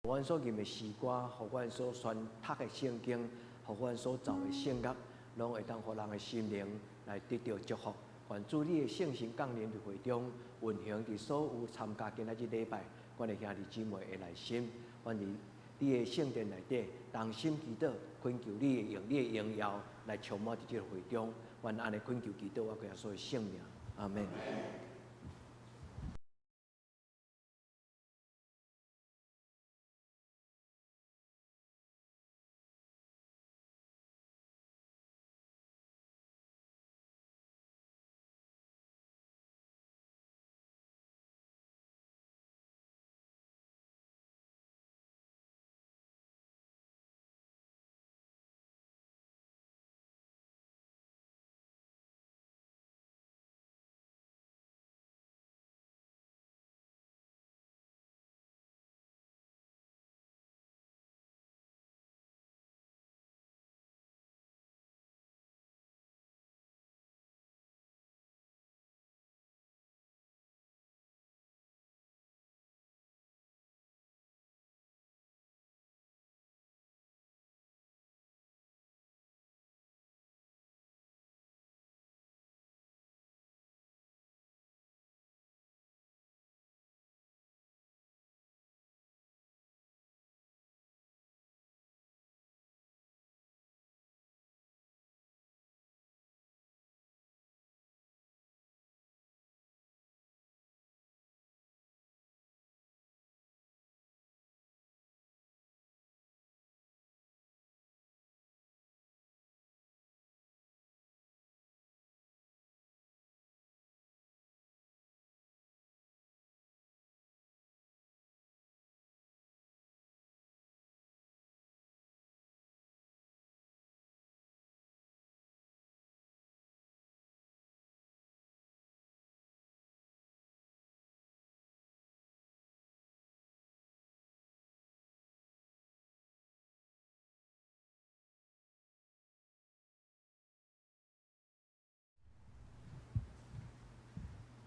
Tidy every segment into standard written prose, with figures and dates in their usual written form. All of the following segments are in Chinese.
阮所念的诗歌，互阮所宣读的圣经，互阮所造的圣乐，拢会当互人的心灵来得到祝福。愿主你的圣神降临伫会中，运行伫所有参加今仔日礼拜，阮的兄弟姊妹的内心，愿你的圣殿内底，同心祈祷，恳求你的用你的荣耀来充满伫这个会中。愿安尼恳求祈祷，我耶稣的圣名，阿门。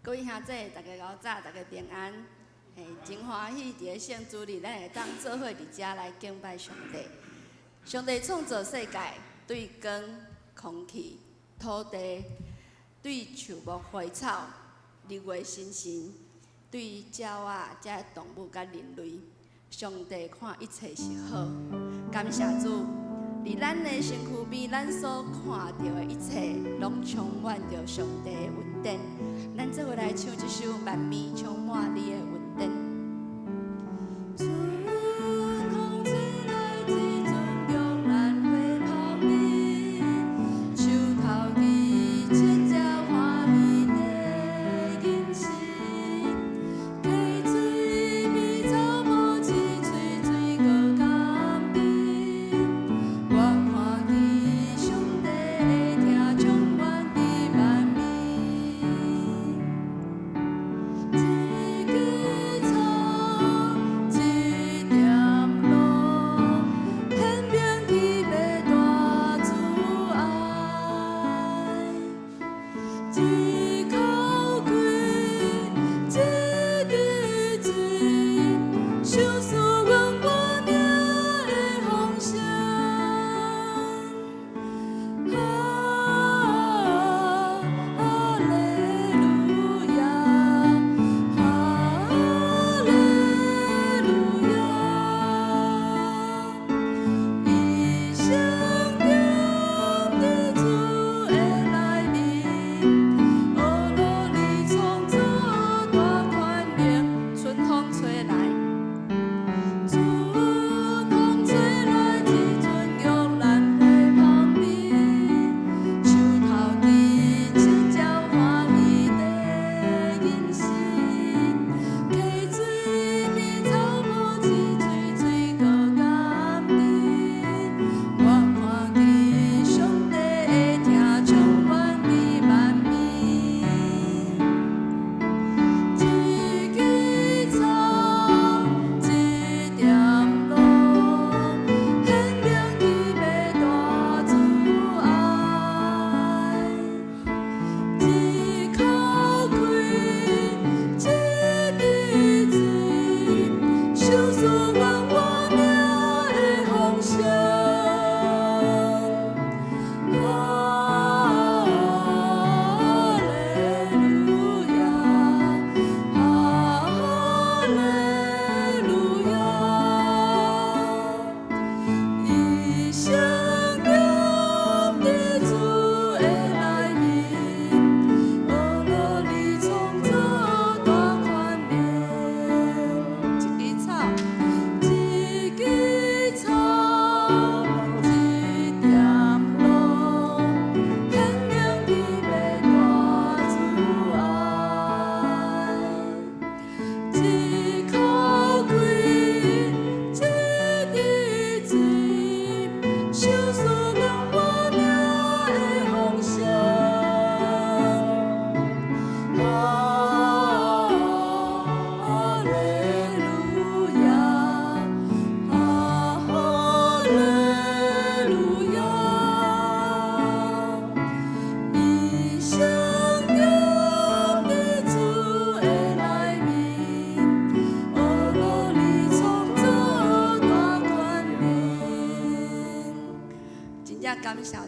各位兄弟，大家午早，大家平安。真欢喜，伫个圣主日，咱会当做伙伫遮来敬拜上帝。上帝创造世界，对光、空气、土地，对树木花草、日月星星，对鸟仔、遮动物甲人类，上帝看一切是好。感谢主，伫咱的身躯边，咱所看到的一切，拢充满着上帝的恩典。咱做伙来唱一首《万面充满你的恩典》。一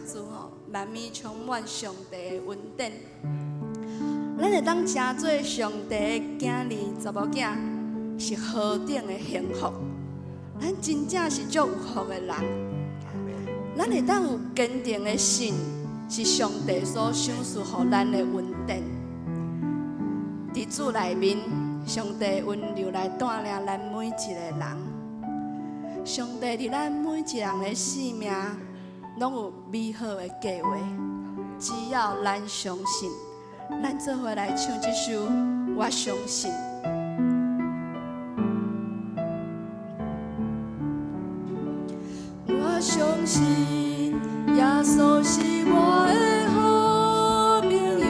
主吼，万面充满上帝的恩典。咱会当成做上帝的囝儿、查某囝，是何等的幸福！咱真正是足有福的人。咱会当有坚定的信，是上帝所赏赐予咱的恩典。伫主内面，上帝温柔来带领咱每一个人。上帝伫咱每一个人的生命，拢有美好的计划。只要咱相信，咱做伙来唱这首《我相信》。我相信耶稣是我的好朋友，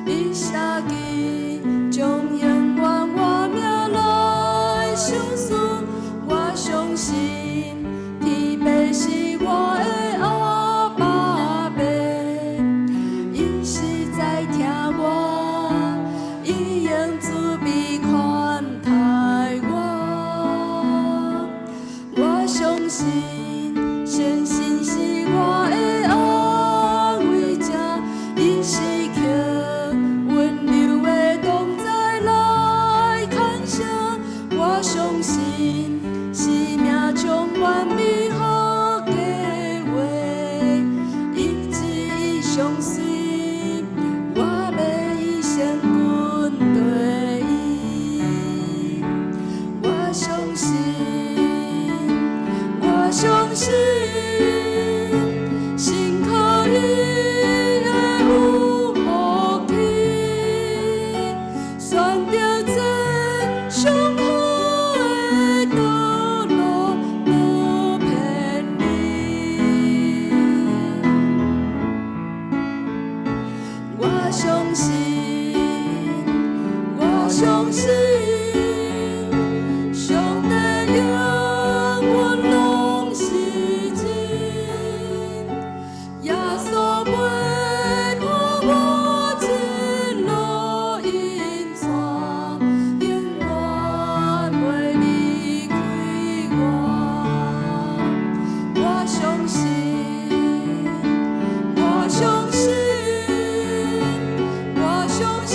伊舍己将永远我命来相赐。我相信天父是我的阿爸爸，伊是在听我，伊用慈悲款待我。我相信。相信是我的安慰者，伊是靠温柔的同在来牵绳。我相信生命充满美好计划，一直相随，我要一生跟随伊。我相信，我相信。相信上帝永远拢是真，耶稣陪伴我一路引带，永远袂离开我。我相信，我相信，我相信。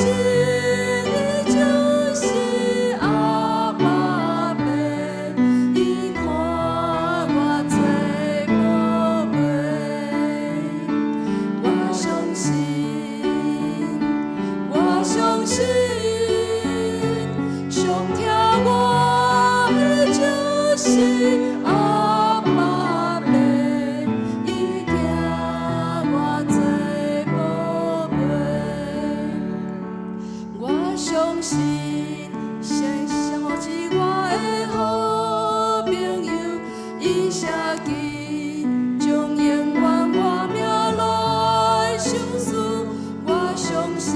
相信上疼我的就是阿爸爸，伊疼我做宝贝。我相信相信是我的好朋友，伊舍己将永远我命来相赐。我相信。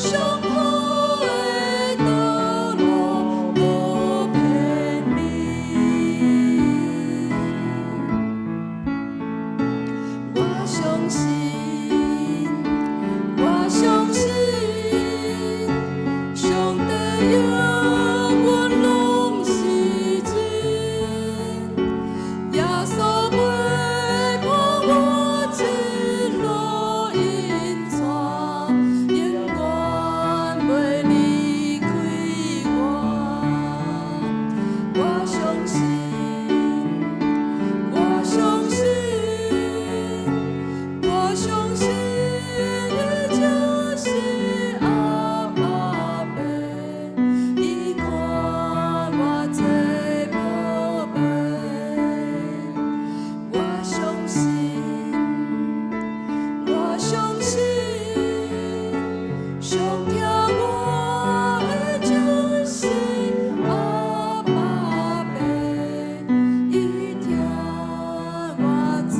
上好的听我的掌声，阿爸爸，伊听我做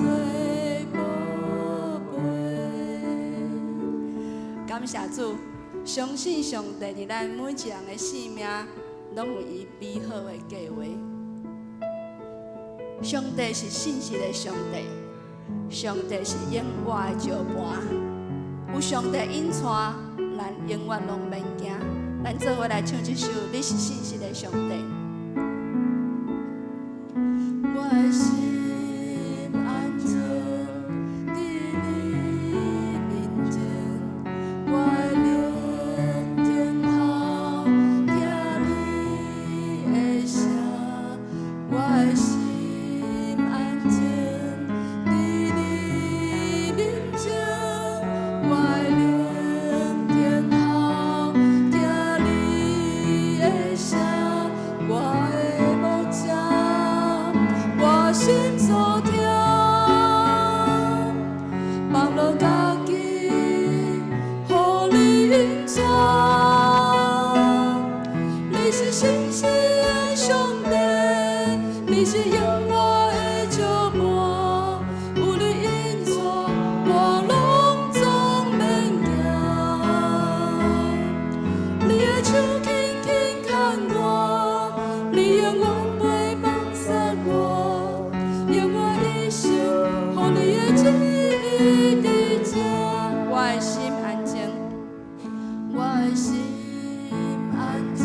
宝贝。感谢主，相信上帝伫咱每一人的生命，拢有伊美好的计划。上帝是信实的上帝，上帝是永远的石盘。有上帝引带，咱永远拢免惊。咱做伙来唱这首《你是信实的上帝》。我的心安静伫你面前，我的灵听候听你的声，我的心安静伫你面前，我的灵听候听你的声，我的牧者，我心所听，放落家己，予你引带。你是信实的上帝，你是永远的石盘，有你引带，我拢总免惊。你的手轻轻牵我，你永远袂放散我，用我一生，予你的旨意伫这。我的心安静，我的心安静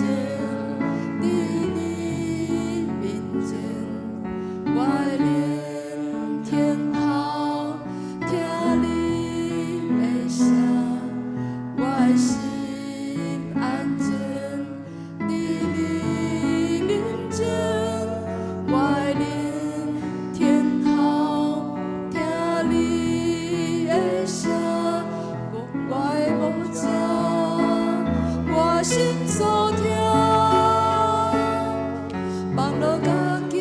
伫你面前，我的灵听候听你的声，我的心安静伫你面前，我的灵听候听你的声，我的牧者，我心所听，放落家己，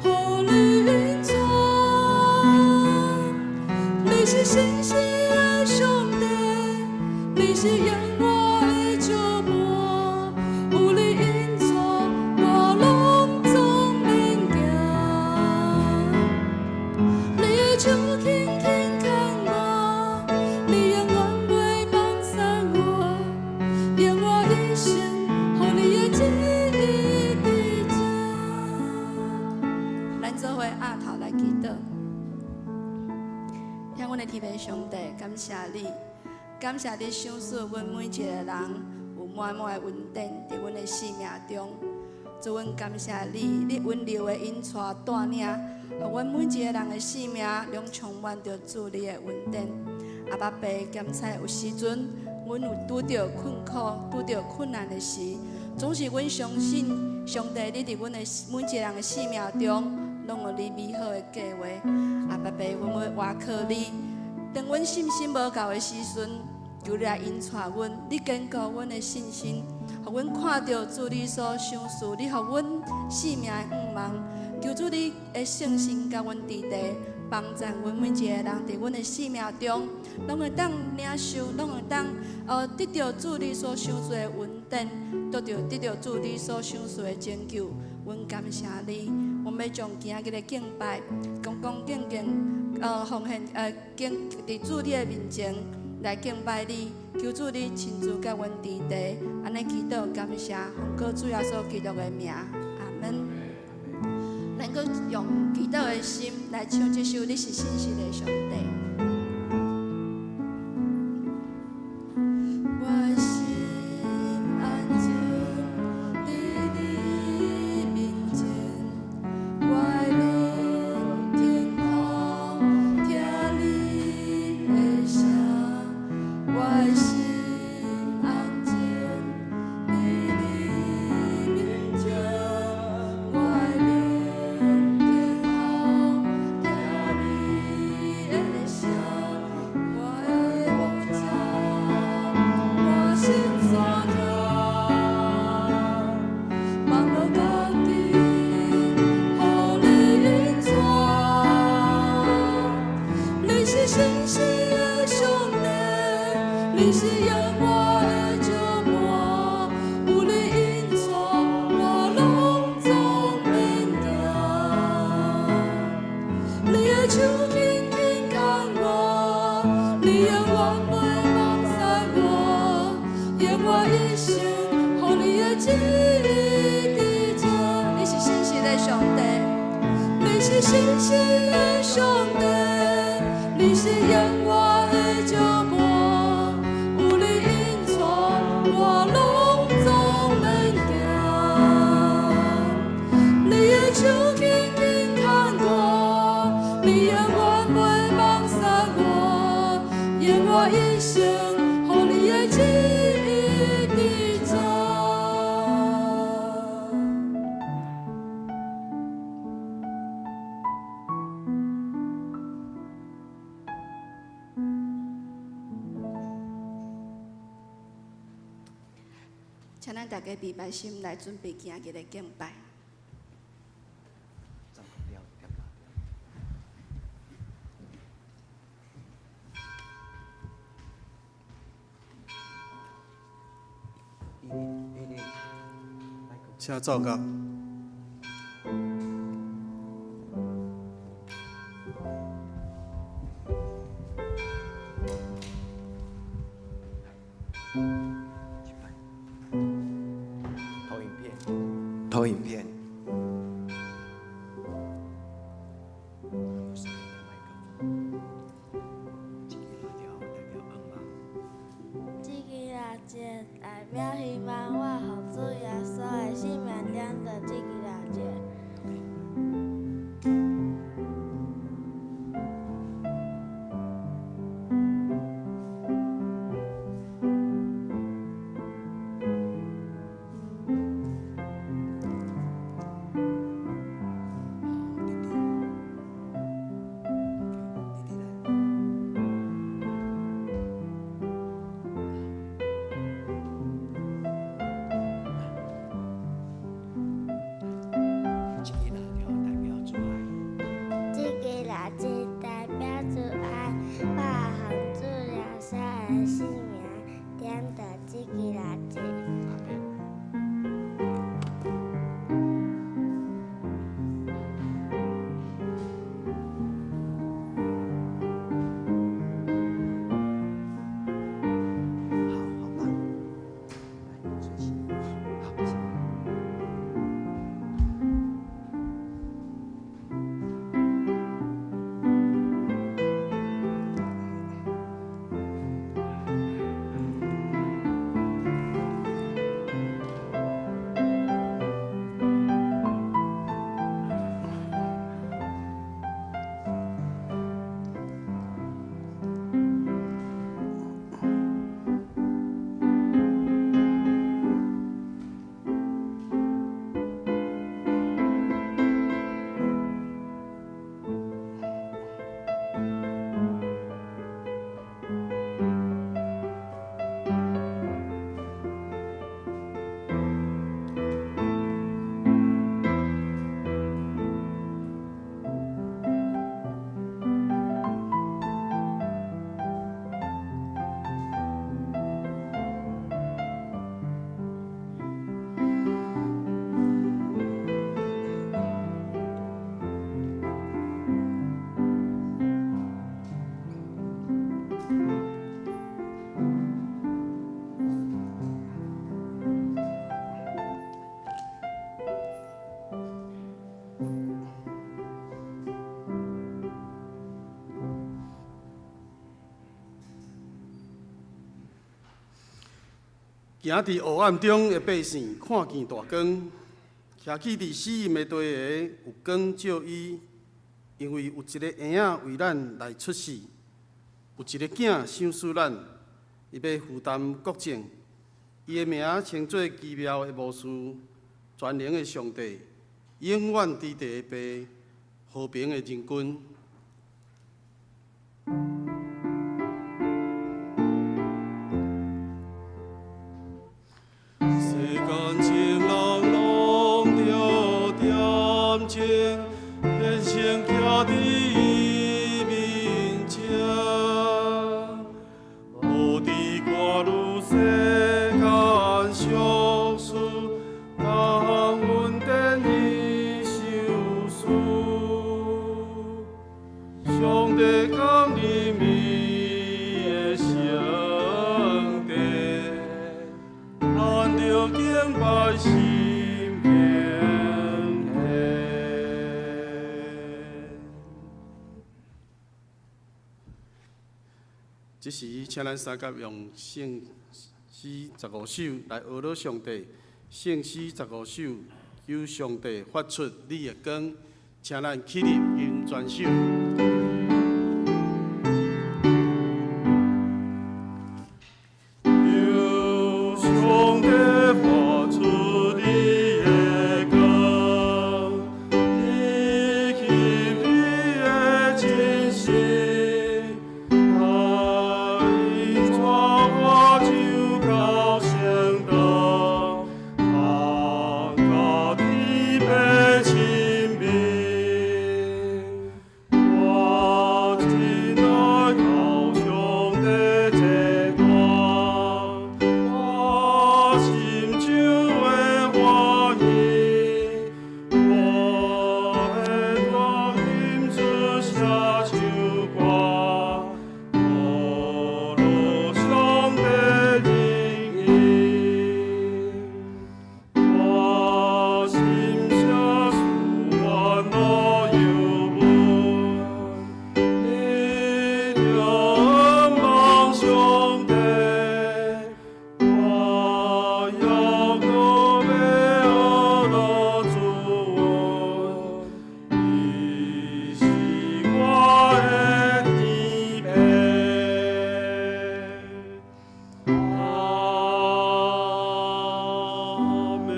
予你引带。你是信实的上帝，你是永远的石盘，有你引带，我拢总免惊。你的手轻轻牵我，你永远袂放散我，用我一生，予你的旨意伫这。咱做伙压头来祈祷。向阮的天父上帝，感谢你，感谢你赏赐阮每一个人有满满的恩典伫阮的生命中。主，阮感谢你，你温柔的引带带领，互阮每一个人的生命拢充满着主你的恩典。阿爸爸，检测有时阵，阮有拄着困苦、拄着困难的时，总是阮相信上帝，你伫阮的每一个人的生命中，拢有你美好的计划。阿爸爸，阮要倚靠你，当阮信心无够的时阵，求你来引带阮，你坚固阮的信心，互阮看到主你所赏赐，你互阮生命的愿望。求主你的圣心甲阮伫地，帮助阮每一个人伫阮的生命中，拢会当领受，拢会当得到主你所赏赐的恩典，得到主你所赏赐的拯救。阮感谢你，阮要将今日的敬拜，恭恭敬敬奉献敬伫主你的面前来敬拜你，求主你亲自甲阮伫地，安尼祈祷感谢，奉靠主耶稣基督的名，阿门。咱阁用祈祷的心来唱这首《你是信实的上帝》。我的心安静伫你面前，我的灵听候听你的声，我的心安静伫你面前，我的灵听候听你的声。我一生，互你的旨意伫做。你是信实的上帝，你是信实的上帝，你是永远的掌舵，有你引带，我拢总能行。你的手紧紧牵我，你永远袂放撒我，愿我一生。你的旨意伫做。请咱大家闭目心来准备今日的敬拜。请奏乐。投影片。代表希望我互主耶稣的性命中的这个大节。行伫黑暗中的百姓看见大光，徛起伫死荫的地下有光照伊，因为有一个婴仔为咱来出世，有一个囝想使咱，伊要负担国政，伊的名称作奇妙的魔术，全能的上帝，永远伫地的爸，和平的人君。现身徛伫伊面前，无伫歌女世间俗事，当阮等伊受死。上帝降临。敬拜心平平。这时，请咱三甲用圣诗15首来学习上帝。圣诗15首，求上帝发出你的光，请咱起立吟全首。求上帝发出你的光，你启你的真心，他引带我走到圣道，他甲天父亲密，我亲爱到上帝这光，我心中的欢喜，我的光饮出写首歌，我上帝应允，我心下思烦恼忧闷，你着望上帝，我要我要学到主恩，伊是我的天父。阿门。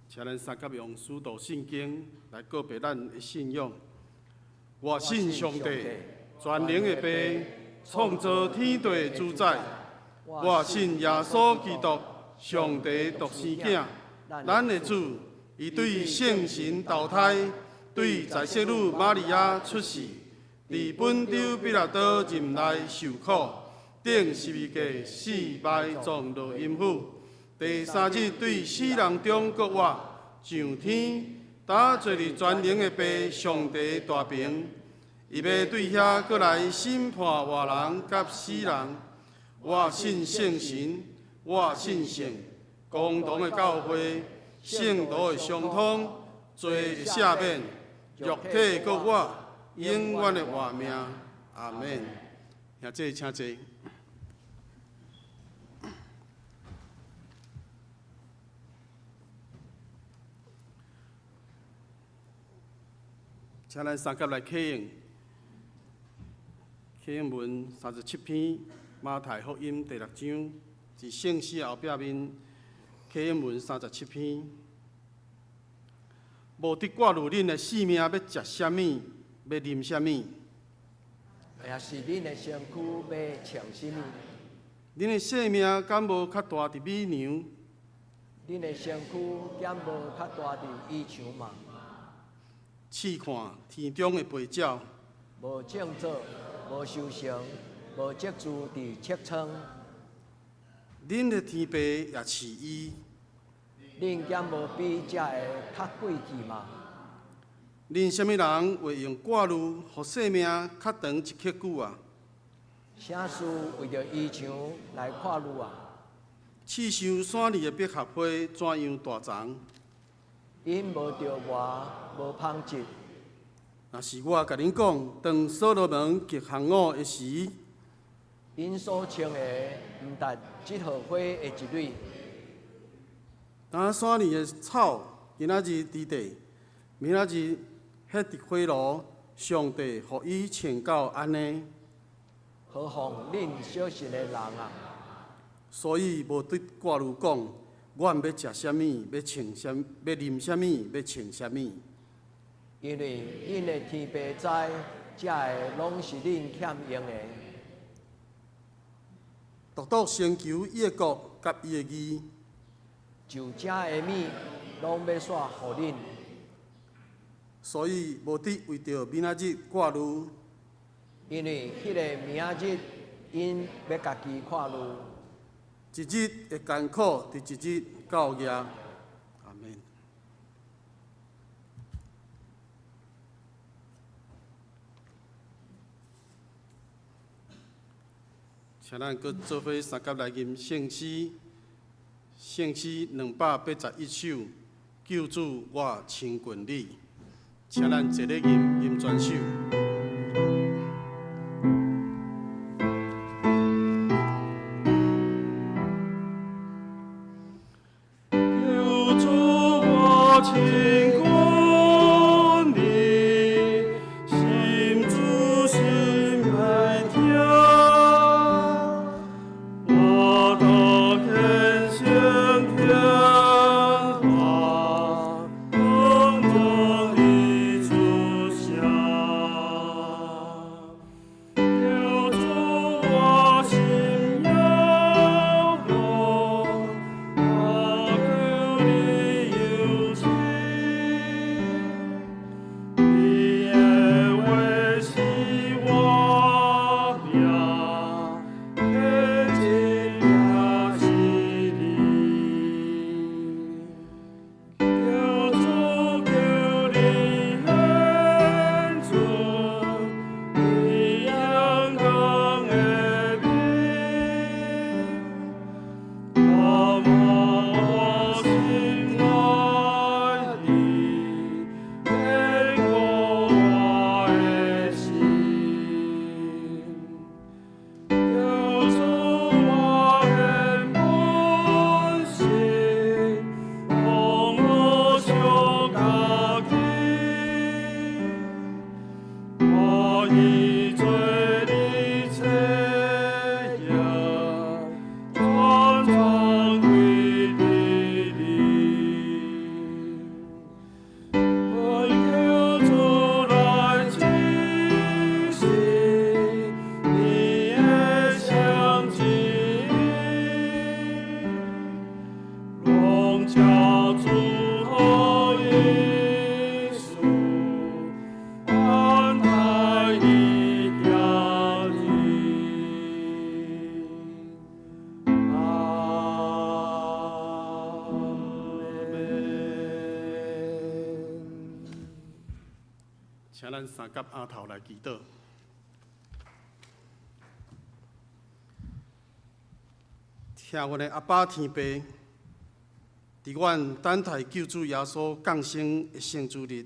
请咱三甲用使徒圣经来告别咱的信仰。我信上帝，全能的父，创造天地的主宰。我信耶稣基督，上帝独生子，咱的主。伊对圣神投胎，对在世女玛利亚出世，伫本州彼拉多任内受苦，顶12架死埋葬落阴府。第3日对死人中国活，上天，打坐伫全能的父上帝大屏。伊要对遐过来审判活人甲死人。我信圣神，我信圣，共同的教会，圣徒的相通，罪的赦免，肉体国我，永远的活命。阿门。兄弟，请坐。请咱三甲来启用。启用文37篇，马太福音第6章，是圣诗后壁面。启用文37篇。无得挂入恁的性命，要食啥物，要啉啥物？也是恁的身躯要穿什么？恁的性命敢无较大伫美娘？恁的身躯敢无较大伫衣裳嘛？试看天中的飞鸟，无种作，无收成，无积聚伫册仓。恁的天父也饲伊。恁敢无比遮个较贵气嘛？恁什么人会用挂入，互性命较长一刻久啊？啥事为着衣裳来看路啊？刺伤山里的百合花怎样大丛？因无着我，无芳质。若是我甲恁讲，当所罗门极项五的时，因所穿的毋值即号花的一蕊。当山里的草今仔日伫地，明仔日迄伫火炉，上帝互伊穿到安尼。何况恁小信的人啊！所以无对挂如讲，阮要食啥物，要穿啥，要啉啥物，要穿啥物。因为恁的天父知，遮个拢是恁欠用的。独独先求伊的国甲伊的义，就遮的物，拢要煞互恁。所以无得为着明仔日挂如，因为迄个明仔日，因要家己看路。一日会艰苦，伫一日到夜。阿免。请咱搁做伙三甲来吟圣诗281首，救主我亲近你。请咱一个吟全首。救主我亲近你，心主心爱听。我的天先天啊，等着你出现。救主我心要我，我求你有情，你也为希望呀。天津呀，是你，求主求你恩主，你阳光的面，让我心爱你，给我的心。救主我的本性，让我想家己。我已做你这样，全全归于你。我求主来清醒，你也相信，荣耀主和耶稣，安排你家里。阿门。请咱三甲阿头来祈祷。听阮的阿爸天父，伫阮等待救主耶稣降生的圣主日，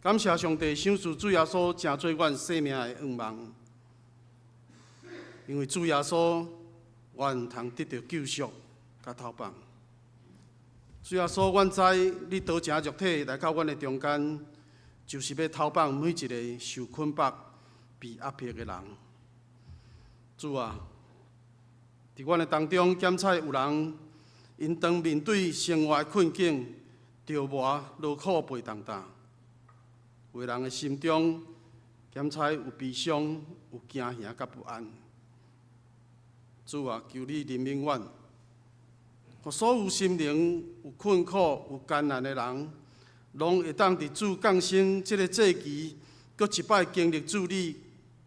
感谢上帝赏赐主耶稣成做阮生命的愿望，因为主耶稣，阮通得到救赎甲头放。主耶稣，阮知你道成肉体来到阮的中间，就是要头放每一个受捆绑、被压迫的人。主啊，伫阮的当中检采有人因当面对生活的困境，着磨劳苦背重担，有人的心中检采有悲伤、有惊吓甲不安。主啊，求你怜悯阮，互所有心灵有困苦、有艰难的人，拢会当伫主降生这个节期，搁一摆经历主你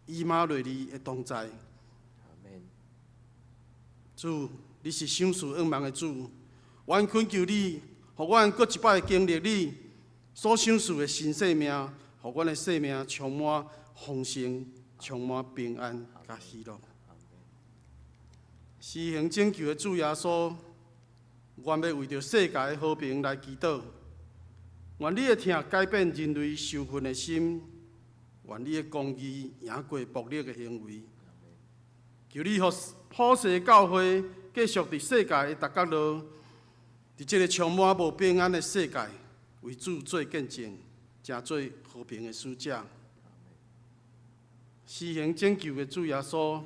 以马内利的同在。主，你是赏赐愿望的主，愿恳求你，互阮搁一摆经历你所赏赐的新生命，互阮的生命充满丰盛、充满平安甲喜乐。施行拯救的主耶稣，愿要为着世界的和平来祈祷。愿你的听改变人类受困的心，愿你的公义赢过暴力的行为。求你互普世教会继续伫世界的各角落，伫这个充满无平安的世界，为主做见证，成做和平的使者。施行拯救的主耶稣，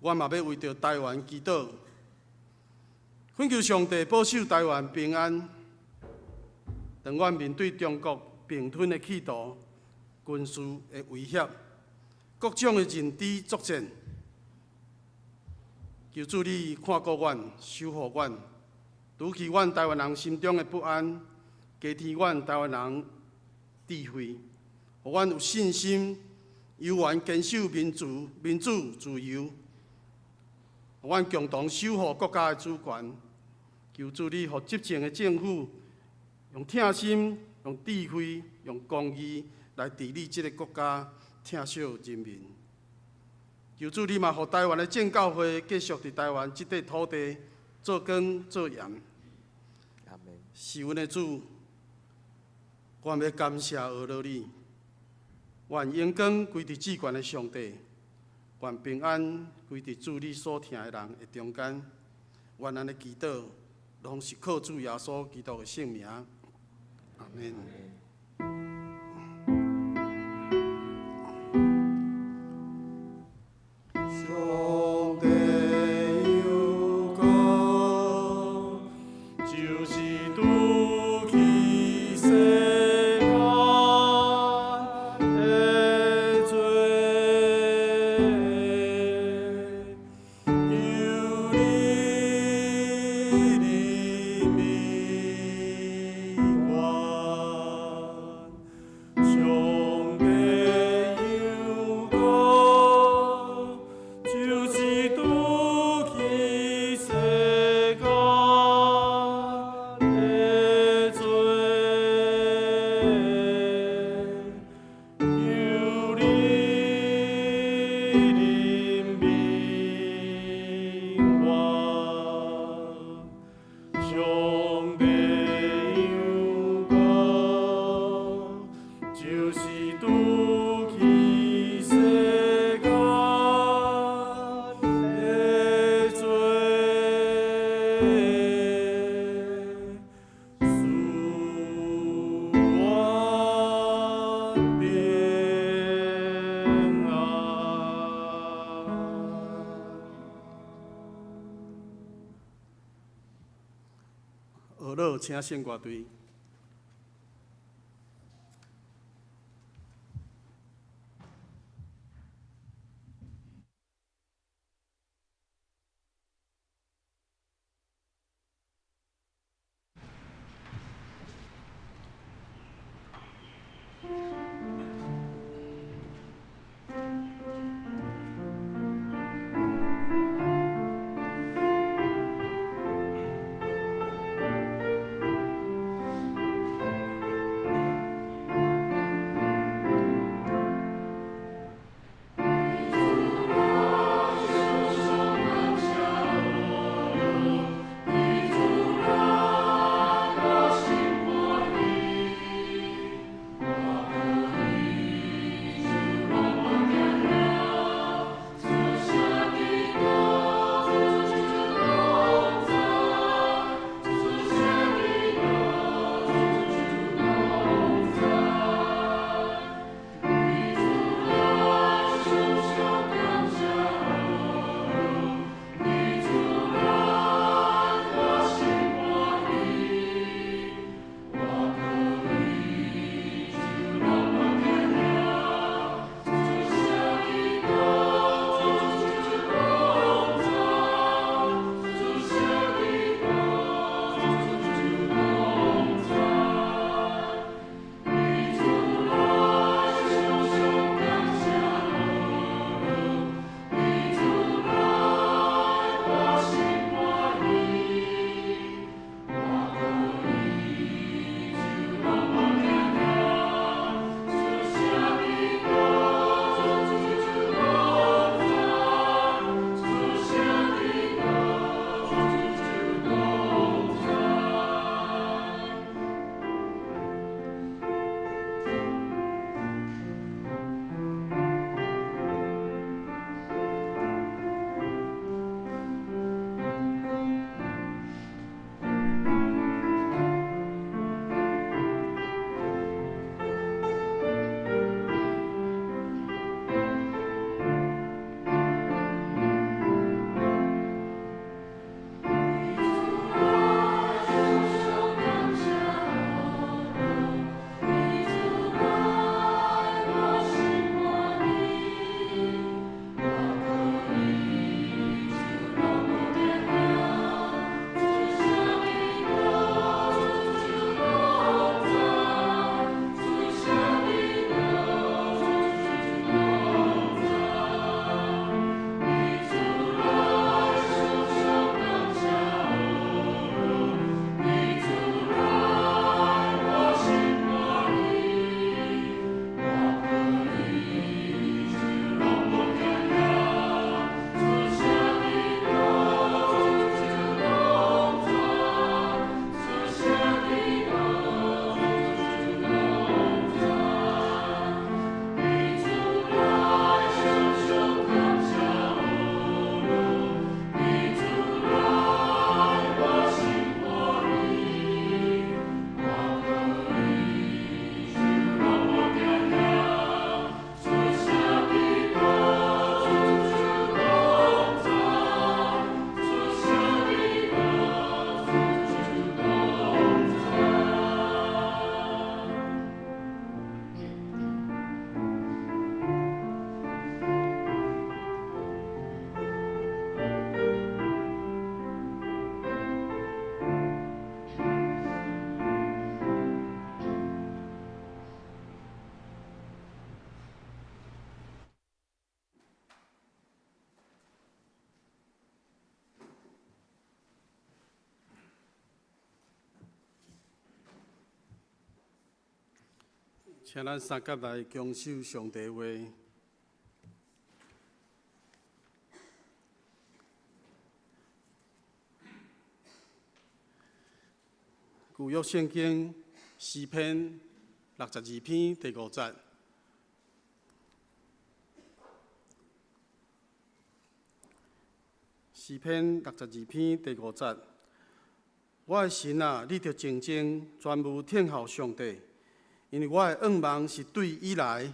我嘛要为着台湾祈祷，恳求上帝保守台湾平安。当阮面对中国并吞的企图、军事的威胁、各种的认知作战，求主你看顾阮、守护阮，除去阮台湾人心中的不安，加添阮台湾人智慧，互阮有信心，有愿坚守民主自由，互阮共同守护国家的主权。求主你互执政的政府用疼心、用智慧、用公义来治理这个国家，疼惜人民。求主你嘛，互台湾的正教会继续伫台湾这块土地做光做盐。阿门。是阮的主，我要感谢俄罗你，愿荣光归伫至高的上帝，愿平安归伫主你所听的人的中间。愿咱的祈祷，拢是靠主耶稣基督的圣名。阿门。上帝有讲，就是拄起世间的罪，由你的名愿。上帝有讲，就是拄起世间的罪，由你的名愿。上帝有讲，就是拄起世间的罪，使我平安。俄罗请献歌队。请咱三甲来恭守上帝话。旧约圣经诗篇62篇第5节。诗篇62篇第5节。我的神啊，你着静静专务听候上帝，因为我的愿望是对伊来。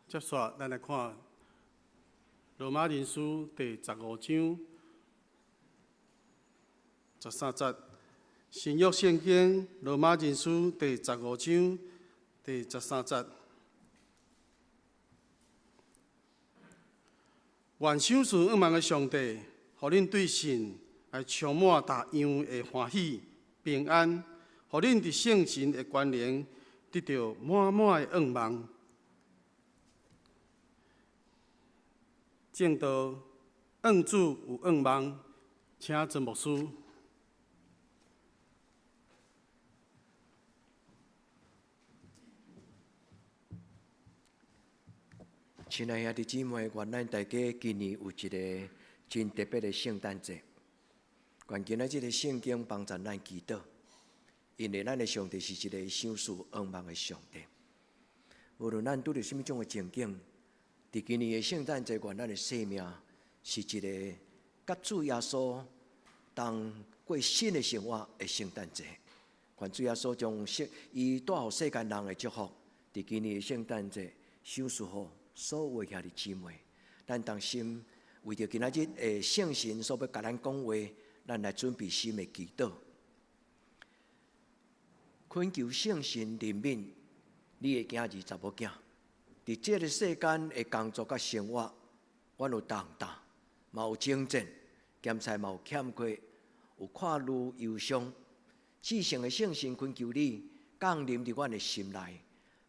接续，咱来看罗马人书第15章13节。新约圣经罗马人书第15章第13节。愿享受愿望的上帝，予恁对神来充满大样的欢喜、平安，予恁伫圣神的关联，得到满满的愿望。正道愿主有愿望，请曾牧师。亲爱的姊妹，愿咱大家今年有一个真特别的圣诞节。愿今仔日的圣经帮助咱祈祷，因为咱的上帝是一个享受愿望的上帝。无论咱拄着什么种的情景，伫今年的圣诞节，愿咱的生命是一个甲主耶稣当过新的生活的圣诞节。愿主耶稣将伊带予世间人的祝福，伫今年的圣诞节享受好。所有兄弟姊妹，咱当心为着今仔日的圣神所要甲咱讲话，咱来准备心的祈祷，恳求圣神怜悯你的囝儿查某囝，伫这个世间的工作甲生活，阮有重担，嘛有征战，兼且嘛有欠缺，有跨路忧伤。至圣的圣神恳求你降临伫阮的心内，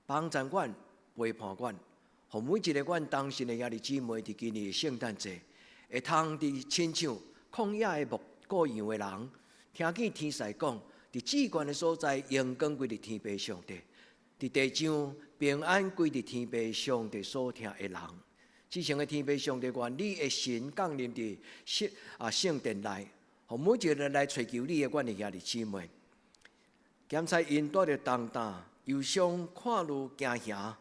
帮助阮，陪伴阮。互每一个阮当信的兄弟姊妹，伫今年的圣诞节，会通伫亲像旷野的牧过羊的人，听见天使讲，伫至高的所在，阳光归伫天父上帝；伫地上平安归伫天父上帝所听的人。至圣的天父上帝，愿你的神降临伫圣殿内，互每一个人来寻求你的阮的兄弟姊妹，兼且因带着重担、忧伤、看路、惊吓、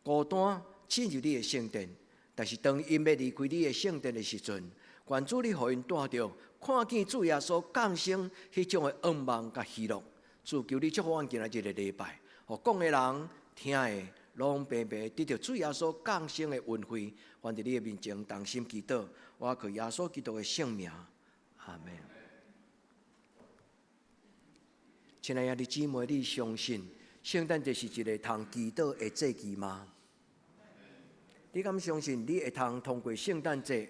孤单。进入你的圣殿，但是当因要离开你的圣殿的时阵，愿主你互因带着看见主耶稣降生迄种的愿望甲喜乐。主求你祝福阮今仔日的礼拜，互讲的人、听的，拢白白得到主耶稣降生的恩惠。愿伫你的面前同心祈祷，我靠耶稣基督的圣名，阿门。亲爱的姊妹，你相信圣诞节是一个通祈祷的节期吗？你敢相信你会通过圣诞节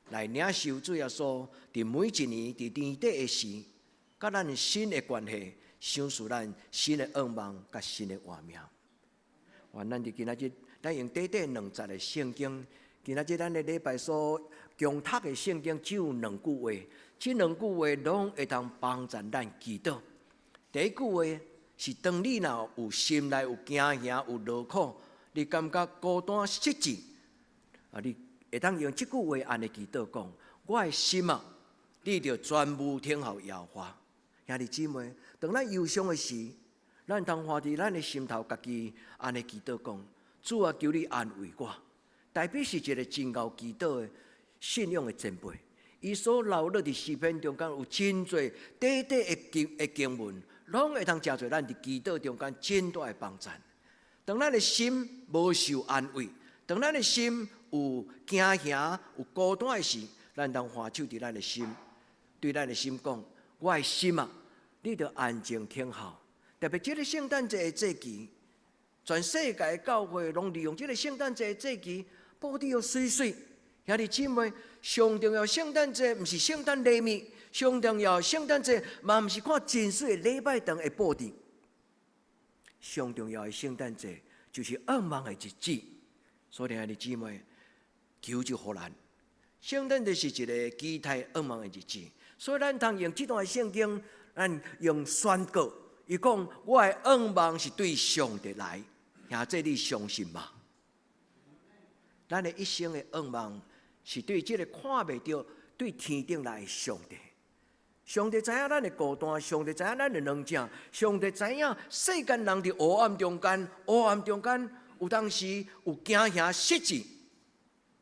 来领受主耶稣伫每一年伫年底的时，甲咱新的关系，享受咱新的愿望甲新的画面。愿咱伫今仔日，咱用短短2节的圣经，今仔日咱的礼拜所共读的圣经只有2句话，这2句话拢会通帮助咱祈祷。第一句话是：当你若有心内有惊吓、有劳苦，你感觉孤单失志。你会当用这句话安尼祈祷讲：我的心啊，你着全部听候耶和华。兄弟姊妹，当咱忧伤的时，咱通花伫咱的心头，家己安尼祈祷讲：主啊，求你安慰我。代表是一个真够祈祷的信仰的前辈，伊所留落伫诗篇中间有真侪短短的经文，拢会通真侪咱伫祈祷中间真大的帮助。当咱的心无受安慰，当咱的心有惊吓、有孤单的时，咱通换手伫咱的心，对咱的心讲：我的心啊，你着安静听候。特别这个圣诞节的节期，全世界的教会拢利用这个圣诞节的节期，布置要水水。兄弟姊妹，上重要圣诞节毋是圣诞礼物，上重要圣诞节嘛毋是看真水的礼拜堂的布置。上重要的圣诞节就是愿望的日子。所以兄弟姊妹，求就互咱，圣诞节是一个期待愿望的日子。所以咱通用这段圣经，咱用宣告，伊讲我的愿望是对上帝来，兄弟你相信吗？咱的一生的愿望是对这个看袂到、对天顶来的上帝。上帝知影咱的孤单，上帝知影咱的软弱，上帝知影世间人伫黑暗中间，黑暗中间有当时有惊吓失志，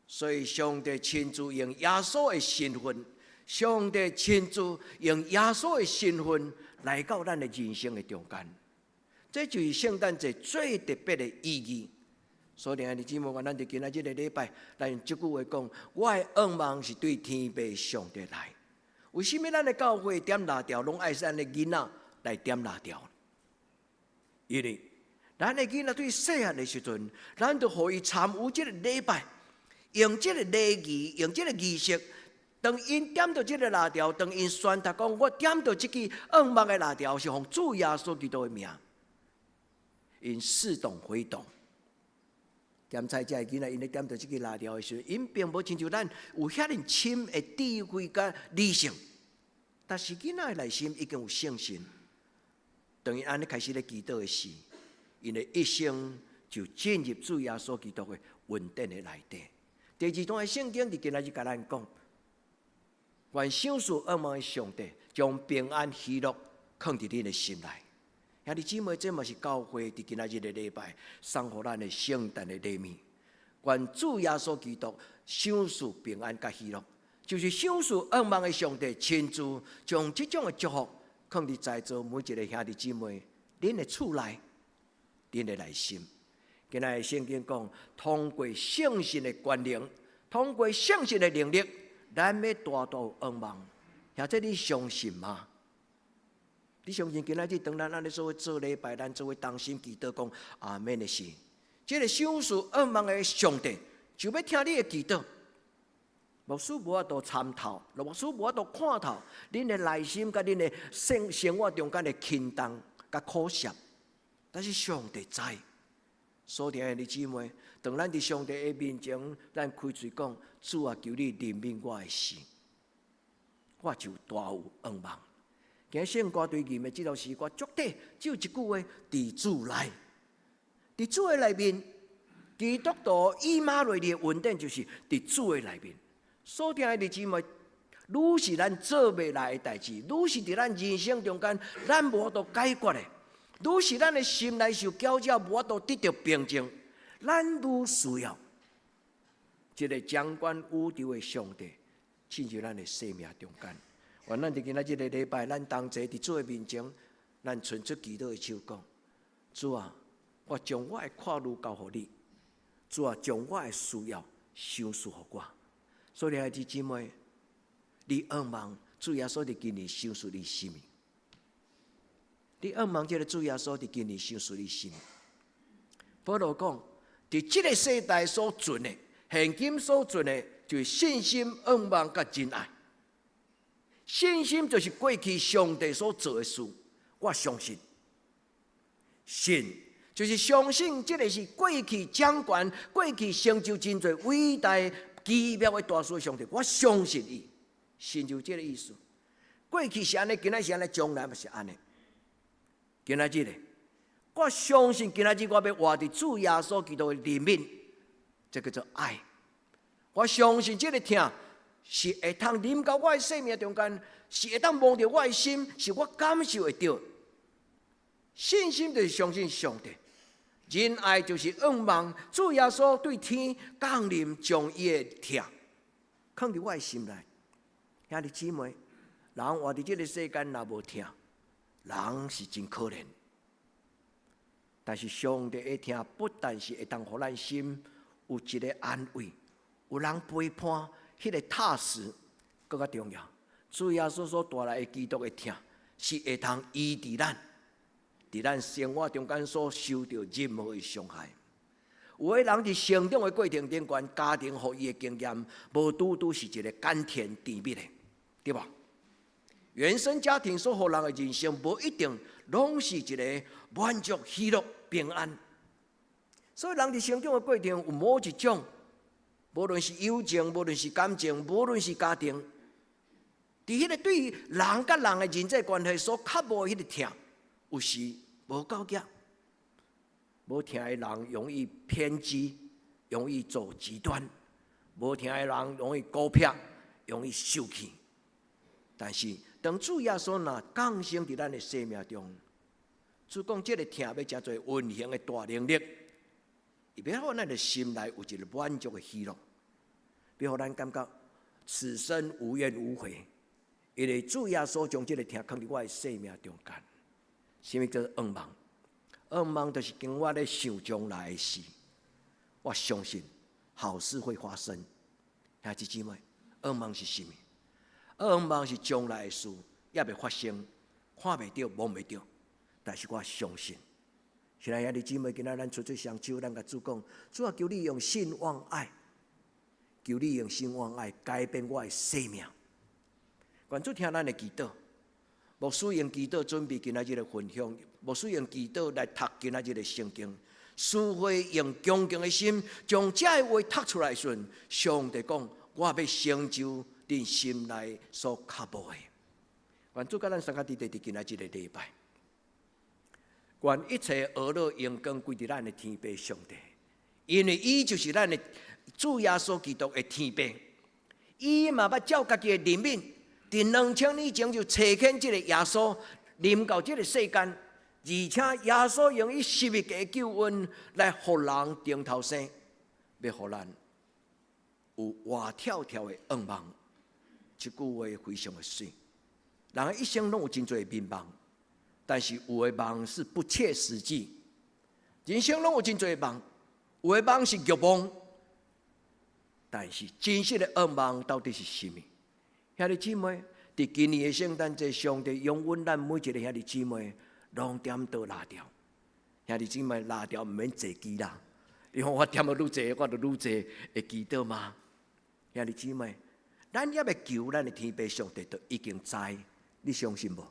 所以上帝亲自用耶稣的身份，上帝亲自用耶稣的身份来到咱的人生的中间。这就是圣诞节最特别的意义。所以，兄弟姊妹，咱就今仔日个礼拜，咱用这句话讲：我的愿望是对天父上帝来。为什么咱的教会点蜡条，拢爱咱的囡仔来点蜡条？因为咱的囡仔对细汉的时阵，咱就互伊参与这个礼拜，用这个礼仪，用这个仪式。当因点到这个蜡条，当因宣读讲，我点到这支愿望的蜡条是奉主耶稣基督的名，因似动非动。检查这个囡仔，因咧点到这个蜡条的时候，因并无亲像咱有遐尼深的智慧甲理性，但是囡仔的内心已经有信心。当因安尼开始咧祈祷的时，因的一生就进入主耶稣基督的稳定的内底。第二段的圣经，伫今仔日甲咱讲，愿享受愿望的上帝，将平安喜乐放伫恁的心内。兄弟姊妹，这嘛是教会伫今仔日的礼拜送互咱的圣诞的礼物。愿主耶稣基督享受平安甲喜乐，就是享受愿望的上帝亲自将这种的祝福放伫在座每一个兄弟姊妹恁的厝内、恁的内心。今仔日圣经讲，通过圣神的权能，通过圣神的能力，咱要达到愿望。兄弟，你相信吗？你相信今仔日当咱安尼做做礼拜，咱做为同心祈祷讲阿门的事。这个享受愿望的上帝，就要听你的祈祷。牧师无法度参透，牧师无法度看透恁的内心甲恁的生活中间的轻重甲苦涩，但是上帝知。所以兄弟姊妹，当咱伫上帝的面前，咱开嘴讲：主啊，求你怜悯我的心，我就大有愿望。今日圣歌对念的这首诗歌，绝对只有一句话：伫主内，伫主的内面，基督徒以马内利的稳定，就是伫主的内面。所以兄弟姊妹，愈是咱做袂来的代志，愈是伫咱人生中间，咱无法度解决的，愈是咱的心内受搅扰，无法度得到平静，咱愈需要一个掌管宇宙的上帝进入咱的生命中间。愿咱伫今仔日个礼拜，咱同齐伫主的面前，咱伸出祈祷的手讲：主啊，我将我的跨路交予你；主啊，将我的需要赏赐予我。所以，兄弟姊妹，你愿望主耶稣伫今年赏赐你生命？你愿望这个主耶稣伫今年赏赐你生命？保罗讲，伫这个世代所存的，现今所存的，就是信心、愿望甲真爱。信心就是过去上帝所做的事，我相信。信就是相信，这个是过去掌权、过去成就真多伟大奇妙的大事的上帝，我相信伊。信就这个意思。过去是安尼，今仔是安尼，将来嘛是安尼。今仔日咧，我相信今仔日我要活伫主耶稣基督的里面，这叫做爱。我相信这个疼。是会通临到我的生命中间，是会当摸着我的心，是我感受会到。信心就是相信上帝，仁爱就是愿望主耶稣对天降临，将伊的疼放伫我的心内。兄弟姊妹，人活伫这个世间若无疼，人是真可怜。但是上帝的疼，不但是会当互咱心有一个安慰，有人陪伴。迄个踏实更加重要。主耶稣所带来的基督的疼，是会通医治咱，伫咱生活中间所受到任何的伤害。有的人伫成长的过程中间，家庭互伊的经验，无拄拄是一个甘甜甜蜜的，对吧？原生家庭所互人的人生，无一定拢是一个满足、喜乐、平安。所以人伫成长的过程，有某一种。无论是友情，无论是感情，无论是家庭，伫迄个对于人甲人的人际关系所较无迄个疼，有时无够格。无疼的人容易偏激，容易走极端；无疼的人容易孤僻，容易受气。但是，当主耶稣若降生伫咱的生命中，主讲这个疼要真侪运行的大能力，伊要互咱的心内有一个满足的喜乐，要互咱感觉此生无怨无悔，因为主耶稣将这个疼放伫我的生命中间。什么叫做愿望？愿望就是跟我咧想将来的事，我相信好事会发生。兄弟姊妹，愿望是什么？愿望是将来的事，也未发生，看袂到，摸袂到，但是我相信。现在兄弟姊妹，今仔咱出双手，咱甲主讲，主啊，求你用信望爱，求你用信望爱改变我的生命。愿主听咱的祈祷。牧师用祈祷准备今仔日的分享，牧师用祈祷来读今仔日的圣经。师会用恭敬的心，将这话读出来时，上帝讲：我要成就恁心内所渴慕的。愿主甲咱三个弟弟今仔日的礼拜，愿一切娱乐荣光归伫咱的天父上帝，因为伊就是咱的主耶稣基督的天父，伊嘛捌照家己的怜悯。伫2000年前就差遣这个耶稣临到这个世间，而且耶稣用伊十字架的救恩来互人顶头生，要互咱有活跳跳的愿望。这句话非常的水，人一生拢有真侪迷茫，但是有的梦是不切实际。人生拢有真侪梦，有的梦是欲望，但是真实的愿望到底是什么？兄弟姊妹，伫今年的圣诞节，上帝永远咱每一个兄弟姊妹拢点倒拉掉。兄弟姊妹拉掉，毋免坐机啦。你看我点得愈济，我就愈济会祈祷吗？兄弟姊妹，咱也要求咱的天父上帝都已经知，你相信无？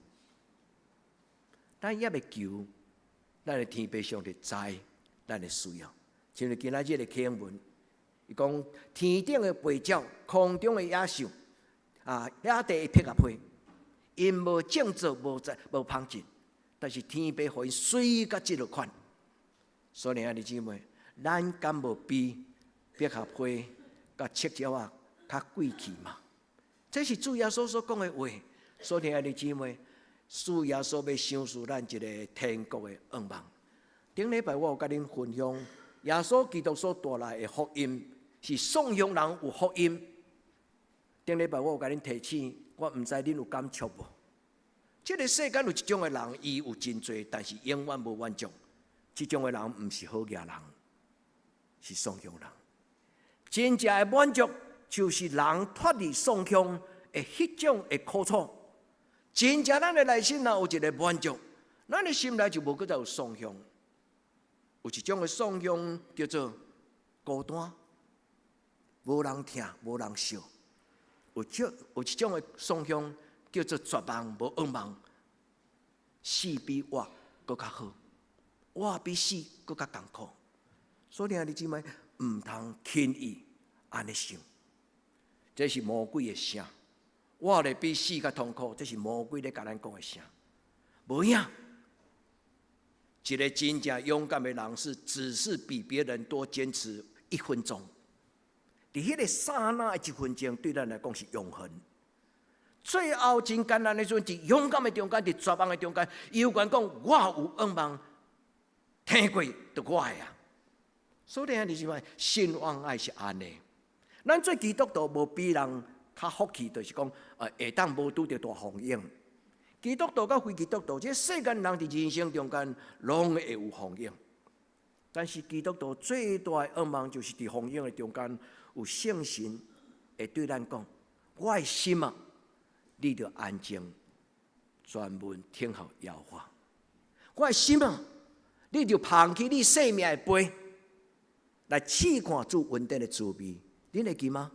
咱也要求咱的天父上帝知咱的需要。像今仔日的经文，伊讲天顶的飞鸟，空中的野兽。野地一撇啊批，因无种植，无芳进，但是天父互因水甲即落款。所以兄弟姊妹，咱敢无比撇啊批甲赤鸟啊较贵气嘛？这是主耶稣所讲的话。所以兄弟姊妹，主耶稣要赏赐咱一个天国的愿望。顶礼拜我有甲恁分享，耶稣基督所带来的福音是颂扬人有福音。顶礼拜我有甲恁提醒，我毋知恁有感触无？这个世间有一种的人，伊有真多，但是永远无满足。这种的人毋是好野人，是颂扬人。真正的满足，就是人脱离颂扬的迄种的苦楚。真正咱的内心若有一个满足，咱的心内就无搁再有颂扬。有一种的颂扬叫做孤单，无人听，无人笑。有一种的颂扬叫做绝望，无愿望，死比活搁较好，活比死搁较艰苦。所以兄弟姊妹，毋通轻易安尼想，这是魔鬼的声。活咧比死较痛苦，这是魔鬼咧甲咱讲的声。无影，一个真正勇敢的人只是比别人多坚持1分钟。伫迄个刹那的1分钟，对咱来讲是永恒。最后真艰难的时阵，伫勇敢的中间，伫绝望的中间，伊有讲我有愿望，天过就我的啊。所以兄弟姊妹，信望爱是安尼。咱做基督徒无比人较福气，就是讲下当无拄着大风影。基督徒甲非基督徒，这世间人伫人生中间拢会有风影。但是基督徒最大的愿望，就是伫风影的中间。有圣神会对咱讲：我的心啊，你着安静，专门听候耶和华。我的心啊，你着放弃你生命的杯，来试看主恩典的滋味。恁会记吗？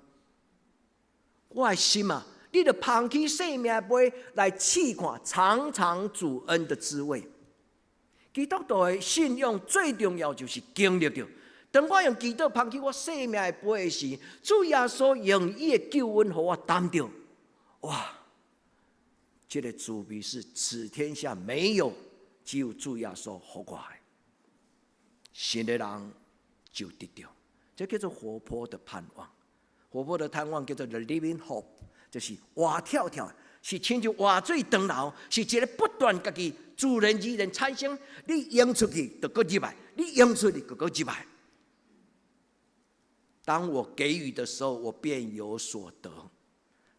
我的心啊，你着放弃生命的杯，来试看尝尝主恩的滋味。基督徒的信仰最重要就是经历着。当我用祈祷放弃我生命的杯的时，主耶稣用伊的救恩，互我担着。哇！这个滋味是此天下没有，只有主耶稣给我的。信的人就得到，这叫做活泼的盼望。活泼的盼望叫做 the living hope， 就是活跳跳，是亲像活水长流，是一个不断家己自然而然产生。你用出去就搁入来，你用出去就搁入来。当我给予的时候，我便有所得。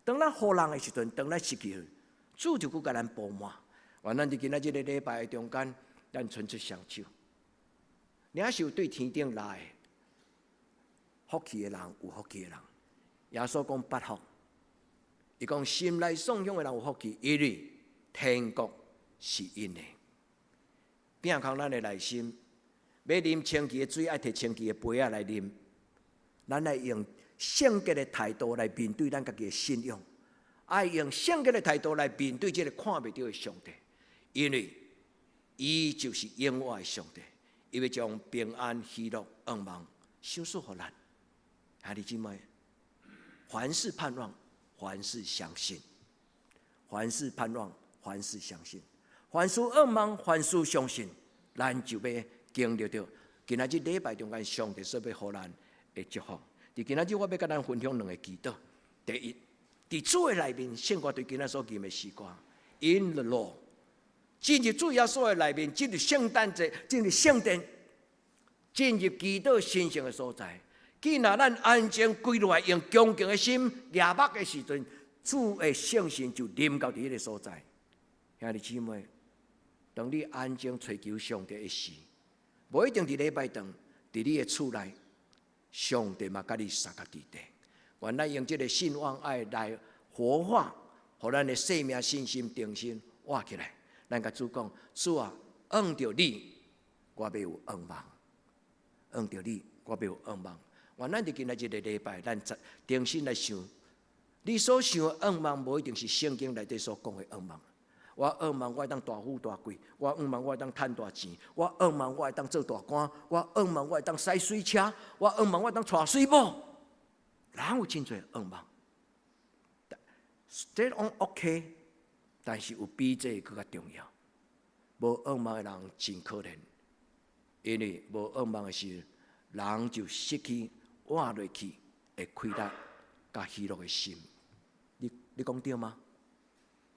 当咱予人的时阵，当咱失去，主就搁甲咱补满。原咱伫今仔日个礼拜的中间，咱伸出双手，领受对天顶来的福气的人有福气的人。耶稣讲八福，伊讲心内颂扬的人有福气，因为天国是因的。摒开咱的内心，要啉清气的水，爱摕清气的杯仔来啉。咱来用圣洁的态度来面对咱家己的信仰，爱用圣洁的态度来面对这个看不到的上帝，因为伊就是永远的上帝，伊要将平安、喜乐、愿望赏赐给咱。兄弟姊妹，凡事盼望，凡事相信；凡事盼望，凡事相信；凡事愿望，凡事相信，咱就要经历到今仔日礼拜中间上帝所要给咱的祝福。伫今仔日我要甲咱分享两个祈祷。第一，伫主的内面，胜过对今仔所念的诗歌。In the Lord， 进入主耶稣的内面，进入圣诞节，进入圣殿，进入祈祷神圣的所在。既然咱安静跪落来，用恭敬的心抓目的时阵，主的圣神就临到伫迄个所在。兄弟姊妹，当你安静追求上帝的事，无一定伫礼拜堂，伫你的厝内，上帝嘛甲你相共伫地。愿咱用这个信望爱来活化，互咱的生命信心定心活起来。咱甲主讲，主啊，按着你，我要有愿望；按着你，我要有愿望。愿咱伫今仔日的礼拜，咱定心来想，你所想的愿望，无一定是圣经内底所讲的愿望。我愿望我会当大富大贵，我愿望我会当赚大钱，我愿望我会当做大官，我愿望我会当驶水车，我愿望我会当娶水某。人有真侪愿望，这种 OK， 但是有比这更加重要。无愿望的人真可怜，因为无愿望的时，人就失去活落去的快乐甲喜乐的心。你讲对吗？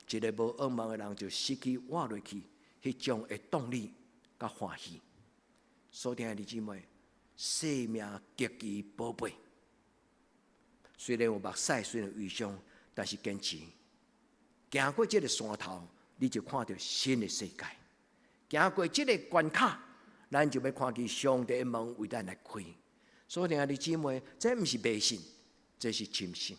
一个无愿望的人就失去活落去迄种的动力甲欢喜。所以，弟兄姊妹，生命极其宝贝。虽然有目屎，虽然有忧伤，但是坚持，行过这个山头，你就看到新的世界；行过这个关卡，咱就要看见上帝的门为咱来开。所以，弟兄姊妹，这不是迷信，这是真信。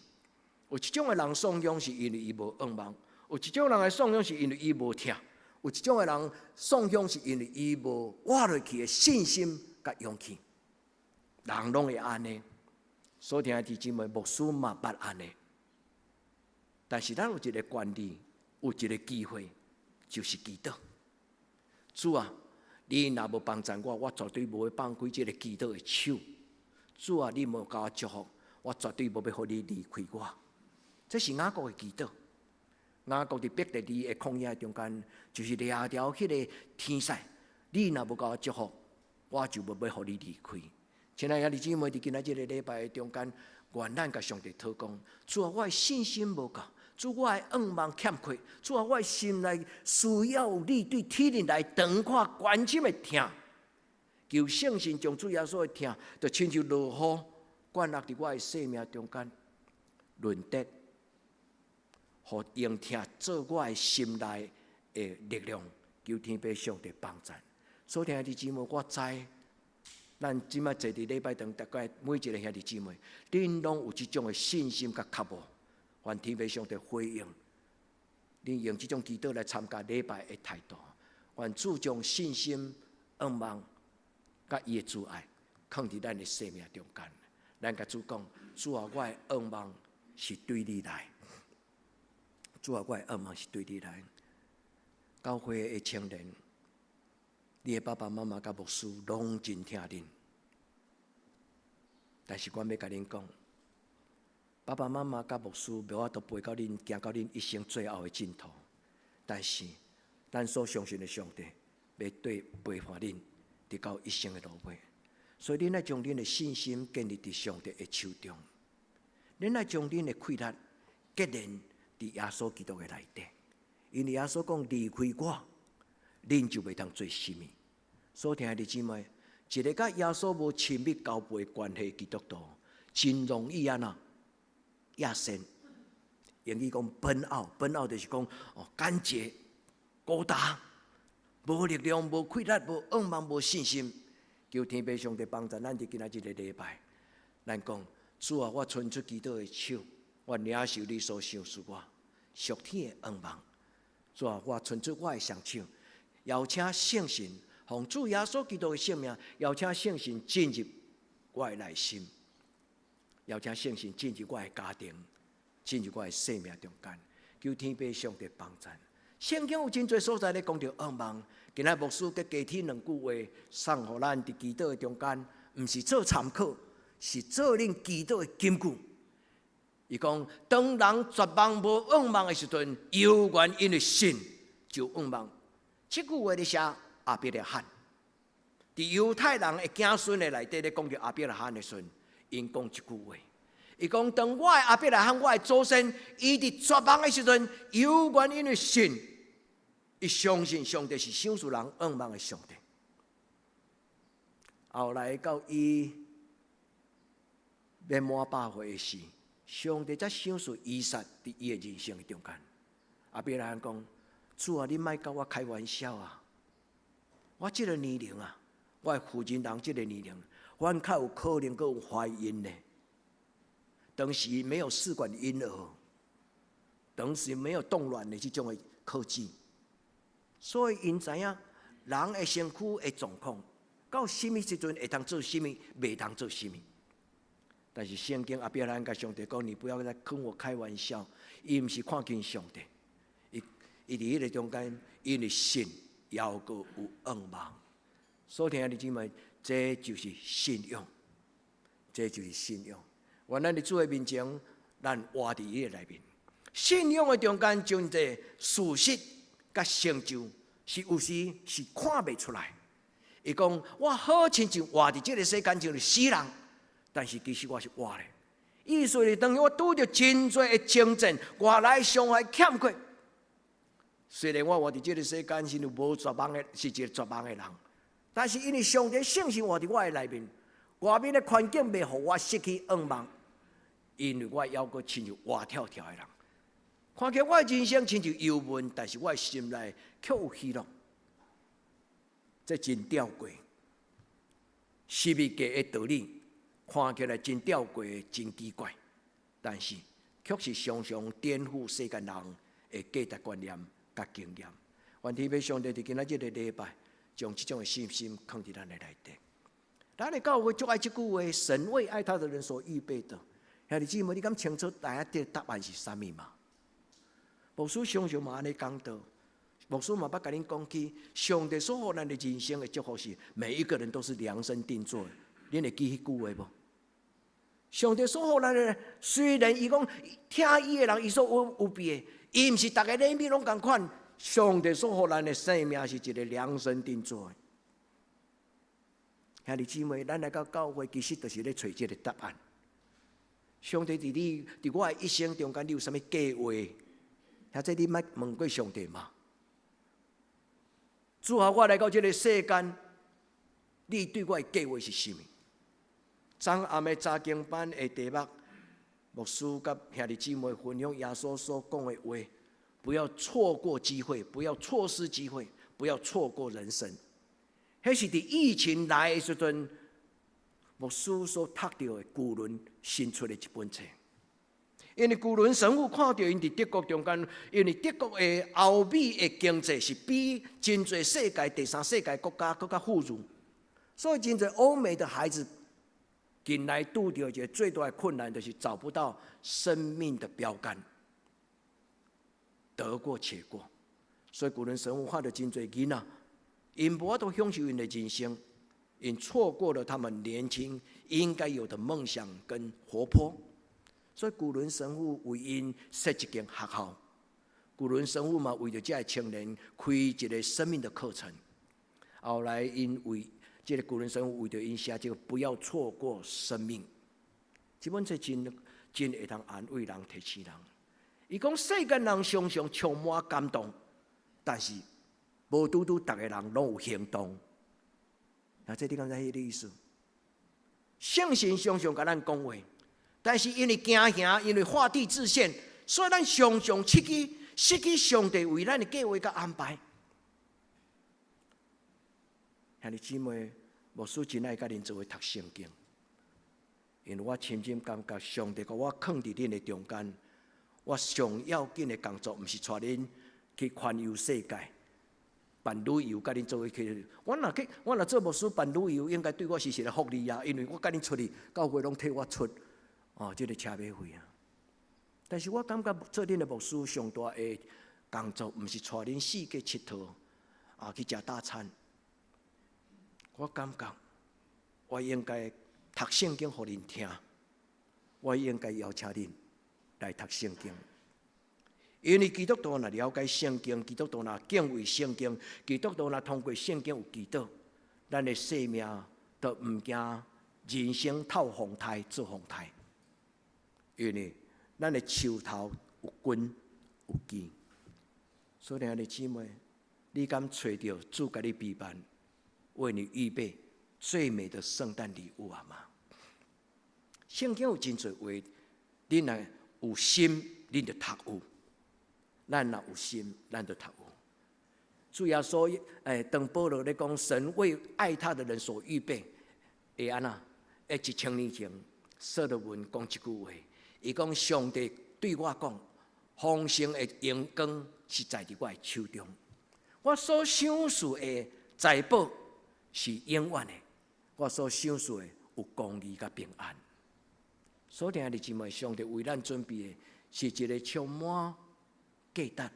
有一种的人颂扬是因为伊无愿望；有一种人的颂扬是因为伊无听；有一种的人颂扬是因为伊无活落去的信心甲勇气。人拢会安尼。所以弟兄姊妹，牧师嘛捌安尼，但是咱有一个管理，有一个机会，就是祈祷。主啊，你若无帮助我，我绝对无会放开这个祈祷的手。主啊，你无甲我祝福，我绝对无要互你离开我。这是雅各的祈祷。雅各伫伯特利的旷野中间，就是掠条迄个天使。你若无甲我祝福，我就无要互你离开。亲爱的弟兄姊妹，伫今仔日个礼拜中间，愿咱甲上帝祷告。主啊，我的信心无够；主，我的愿望欠缺；主啊，我的心内需要有你对天灵来长看关心的听。求圣神将主耶稣的听，就亲像落雨灌入伫我的生命中间，润德，互用听做我的心内的力量。求天父上帝帮助。所以，弟兄姊妹，我知。咱即摆坐伫礼拜堂，大概每一个兄弟姊妹，恁拢有即种的信心甲渴慕，愿天父上帝回应。恁用即种祈祷来参加礼拜的态度，愿主将信心、愿望甲伊的主爱，放伫咱的生命中间。咱甲主讲，主啊，我的愿望是对你来。主啊，我的愿望是对你来。教会的青年。你的爸爸妈妈甲牧师拢真疼恁，但是我要甲恁讲，爸爸妈妈甲牧师无法度陪到恁，行到恁一生最后的尽头。但是咱所相信的上帝要对陪伴恁直到一生的路尾。所以，恁要将恁的信心建立伫上帝的手中，恁要将恁的气力结连伫耶稣基督的内底。因为耶稣讲：离开我，恁就袂当做什么。所听的姊妹，一个甲耶稣无亲密交陪的关系基督徒，真容易安那亚身。英语讲奔傲就是讲感觉孤单，无力量，无气力，无仰望，无信心。求天父上帝帮助咱伫今仔日的礼拜，咱讲主啊，我伸出基督的手，我领受你所赏赐我属天的仰望。主啊，我伸出我的双手，邀请圣神，奉主耶稣基督的性命，邀请圣神进入我的内心，邀请圣神进入我的家庭，进入我的生命中间。求天父上帝帮助。圣经有真侪所在咧讲到仰望。今仔牧师佮加添2句话，送互咱伫祈祷的中间，毋是做参考，是做恁祈祷的根据。伊讲，当人绝望无仰望的时阵，犹原因为信就仰望。这句话咧写亚伯拉罕，伫犹太人的子孙的内底咧讲到亚伯拉罕的时阵，因讲一句话。伊讲，当我的亚伯拉罕，我的祖先，伊伫绝望的时阵，犹原因为信。伊相信上帝是赏赐人仰望的上帝。后来到伊要满100岁的时，上帝才赏赐以撒伫伊的人生中间。亚伯拉罕讲：主啊，你莫甲我开玩笑啊！我这个年龄啊，我的父亲人这个年龄，我较有可能阁有怀孕呢。当时没有试管婴儿，当时没有冻卵的这种的科技。所以，因知影人的身躯的状况，到什么时阵会当做什么，袂当做什么。但是圣经亚伯拉罕甲上帝讲：你不要再跟我开玩笑。伊毋是看见上帝，伊伫迄个中间，因为信，也有仰望。所听的姊妹，这就是信仰，这就是信仰。原来伫主的面前，咱活伫伊的内面。信仰的中间，真侪事实。甲成就是有时是看袂出来。伊讲我好亲像活伫这个世间像是死人，但是其实我是活的。意思是当我拄着真多的征战、外来伤害、欠缺。虽然我活伫这个世间是无绝望的，是一个绝望的人，但是因为上帝圣神活伫我的内面，外面的环境袂互我失去仰望，因为我还阁亲像活跳跳的人。看起我的人生亲像忧闷，但是我的心内却有喜乐。这真吊诡，十字架的道理看起来真吊诡、真奇怪，但是却是常常颠覆世间人的价值观念甲经验。愿天父上帝伫今仔日的礼拜，将这种的信心放伫咱的内底。咱的教会最爱这句话：神为爱他的人所预备的。兄弟姊妹，你敢清楚大家的答案是啥物吗？牧师常常嘛安尼讲道，牧师嘛捌甲恁讲起，上帝所予咱的人生的祝福是每一个人都是量身定做的。恁会记迄句话无？上帝所予咱的，虽然伊讲听伊的人伊所有别的，伊毋是逐个人命拢共款。上帝所予咱的生命是一个量身定做的。兄弟姊妹，咱来到教会，其实就是咧找这个答案。上帝伫我的一生中间，你有啥物计划？或者你莫问过上帝吗？主啊，我来到这个世间，你对我的计划是什么？昨暗的查经班的题目，牧师甲兄弟姊妹分享耶稣所讲的话：不要错过机会，不要错失机会，不要错过人生。迄是伫疫情来的时阵，牧师所读到的古伦新出的一本册。因为古伦神父看到因伫德国中间，因为德国的欧美的经济是比真侪世界第三世界国家更加富裕，所以真侪欧美的孩子近来拄到一个最大的困难，就是找不到生命的标杆，得过且过。所以古伦神父看到真侪囡仔，因无法度享受因的人生，因错过了他们年轻应该有的梦想跟活泼。所以古伦神父为因设一间学校，古伦神父嘛，为着这些青年开一个生命的课程。后来因为这个古伦神父为着因写这个不要错过生命，这本册真会当安慰人、提醒人。伊讲世间人常常充满感动，但是无拄拄逐个人拢有行动。那这你敢知迄个意思？圣神常常甲咱讲话，但是因为惊吓，因为画地自限，所以咱常常失去上帝为咱的计划甲安排。兄弟姊妹，牧师真爱甲恁做伙读圣经，因为我深深感觉上帝甲我放伫恁的中间。我上要紧的工作，毋是带恁去环游世界，办旅游，甲恁做伙去。我若做牧师办旅游，应该对我是一个福利啊，因为我甲恁出去，教会拢替我出这个车马费啊。但是我感觉做恁的牧师上大的工作，毋是带恁四界佚佗去食大餐。我感觉我应该读圣经，互恁听。我应该邀请恁来读圣经，因为基督徒若了解圣经，基督徒若敬畏圣经，基督徒若通过圣经有祈祷，咱的生命就毋惊人生透风台做风台，因为咱的树头有根有基。所以兄弟姊妹，你敢找到主甲你陪伴，为你预备最美的圣诞礼物啊吗？圣经有真侪话，恁若有心，恁就读有；咱若有心，咱就读有。主耶稣当保罗咧讲，神为爱他的人所预备，会安那？1000年前，所罗门讲一句话，伊讲上帝对我讲，丰盛的阳光是在伫我的手中，我所想事的财宝是永远的，我所想事的有公义甲平安。所以兄弟姊妹，上帝为咱准备的是一个充满价值，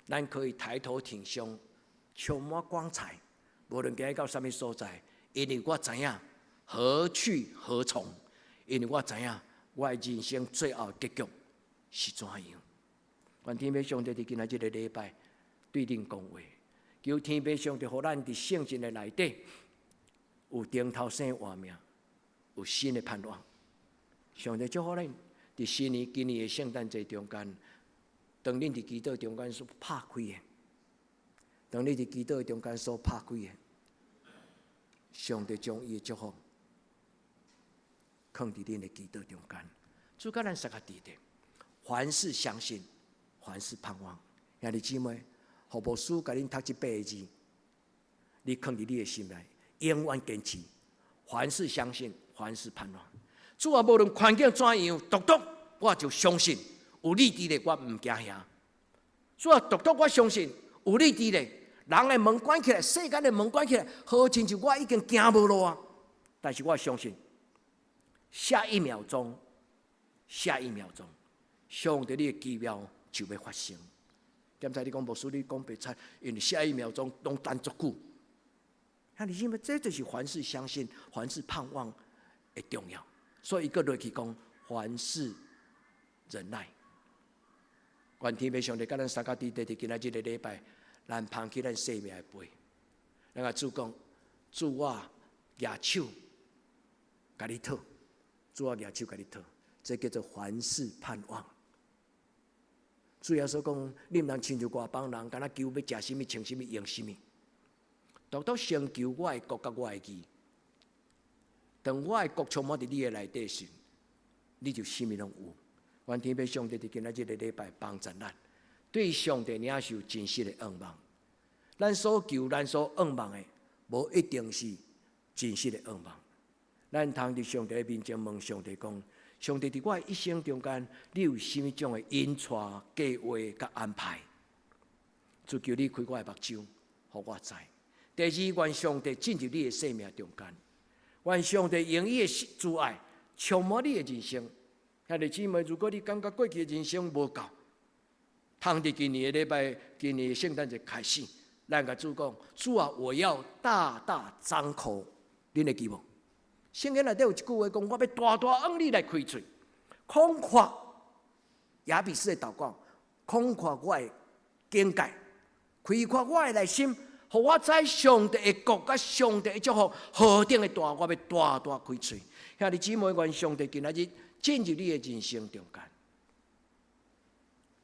咱可以抬头挺胸，充满光彩。无论今日到什么所在，因为我知影何去何从，因为我知影我的人生最后结局是怎样。愿天父上帝伫今仔日个礼拜对恁讲话，求天父上帝，互咱伫圣经的内底有顶头生活命，有新的盼望。上帝祝福咱伫新年今年的圣诞节中间，当恁伫祈祷中间所拍开的，当恁伫祈祷中间所拍开的，上帝将伊的祝福放伫恁的祈祷中间。主甲咱三个地点，凡事相信，凡事盼望。兄弟姊妹，互牧师甲恁读这8个字，你放伫你的心内，永远坚持。凡事相信，凡事盼望。主啊，无论环境怎样，独独我就相信有你伫咧，我毋惊吓。主啊，独独我相信有你伫咧，人的门关起来，世间的门关起来，好亲像我已经行无路啊。但是我相信，下一秒钟，上帝你的奇妙就要发生。刚才你讲牧师，你讲白菜，因为下一秒钟拢等足久。那你因为这就是凡事相信，凡事盼望的重要。所以一个落去讲，凡事忍耐。愿天父上帝甲咱三个弟弟伫今仔日个礼拜，咱捧起咱生命的杯。咱甲主讲，主我举手，甲你讨；主我举手，甲你讨。这叫做凡事盼望。主耶稣讲，你毋通亲像外邦人，敢若求要食什么、穿什么、用什么，独独先求我的国甲我的义。当我的国充满伫你的内底时，你就什么拢有。愿天父上帝伫今仔日个礼拜帮助咱，对上帝领受真实的愿望。咱所求、咱所愿望的，无一定是真实的愿望。咱通伫上帝的面前问上帝讲：上帝伫我的一生中间，你有什么种的引带、计划甲安排？就求你开我的目睭，互我知。第二，愿上帝进入你的生命中间。愿上帝用伊的慈爱充满你的人生。兄弟姊妹，如果你感觉过去的人生无够，通伫今年的礼拜、今年的圣诞节开始，咱甲主讲：主啊，我要大大张口恁的期望。圣经内底有一句话讲：我要大大用你来开嘴，空阔雅比斯的祷告，空阔我的境界，开阔我的内心，互我知上帝的国甲上帝的祝福，何等的大，我要大大开嘴。兄弟姊妹，愿上帝今仔日进入你的人生中间。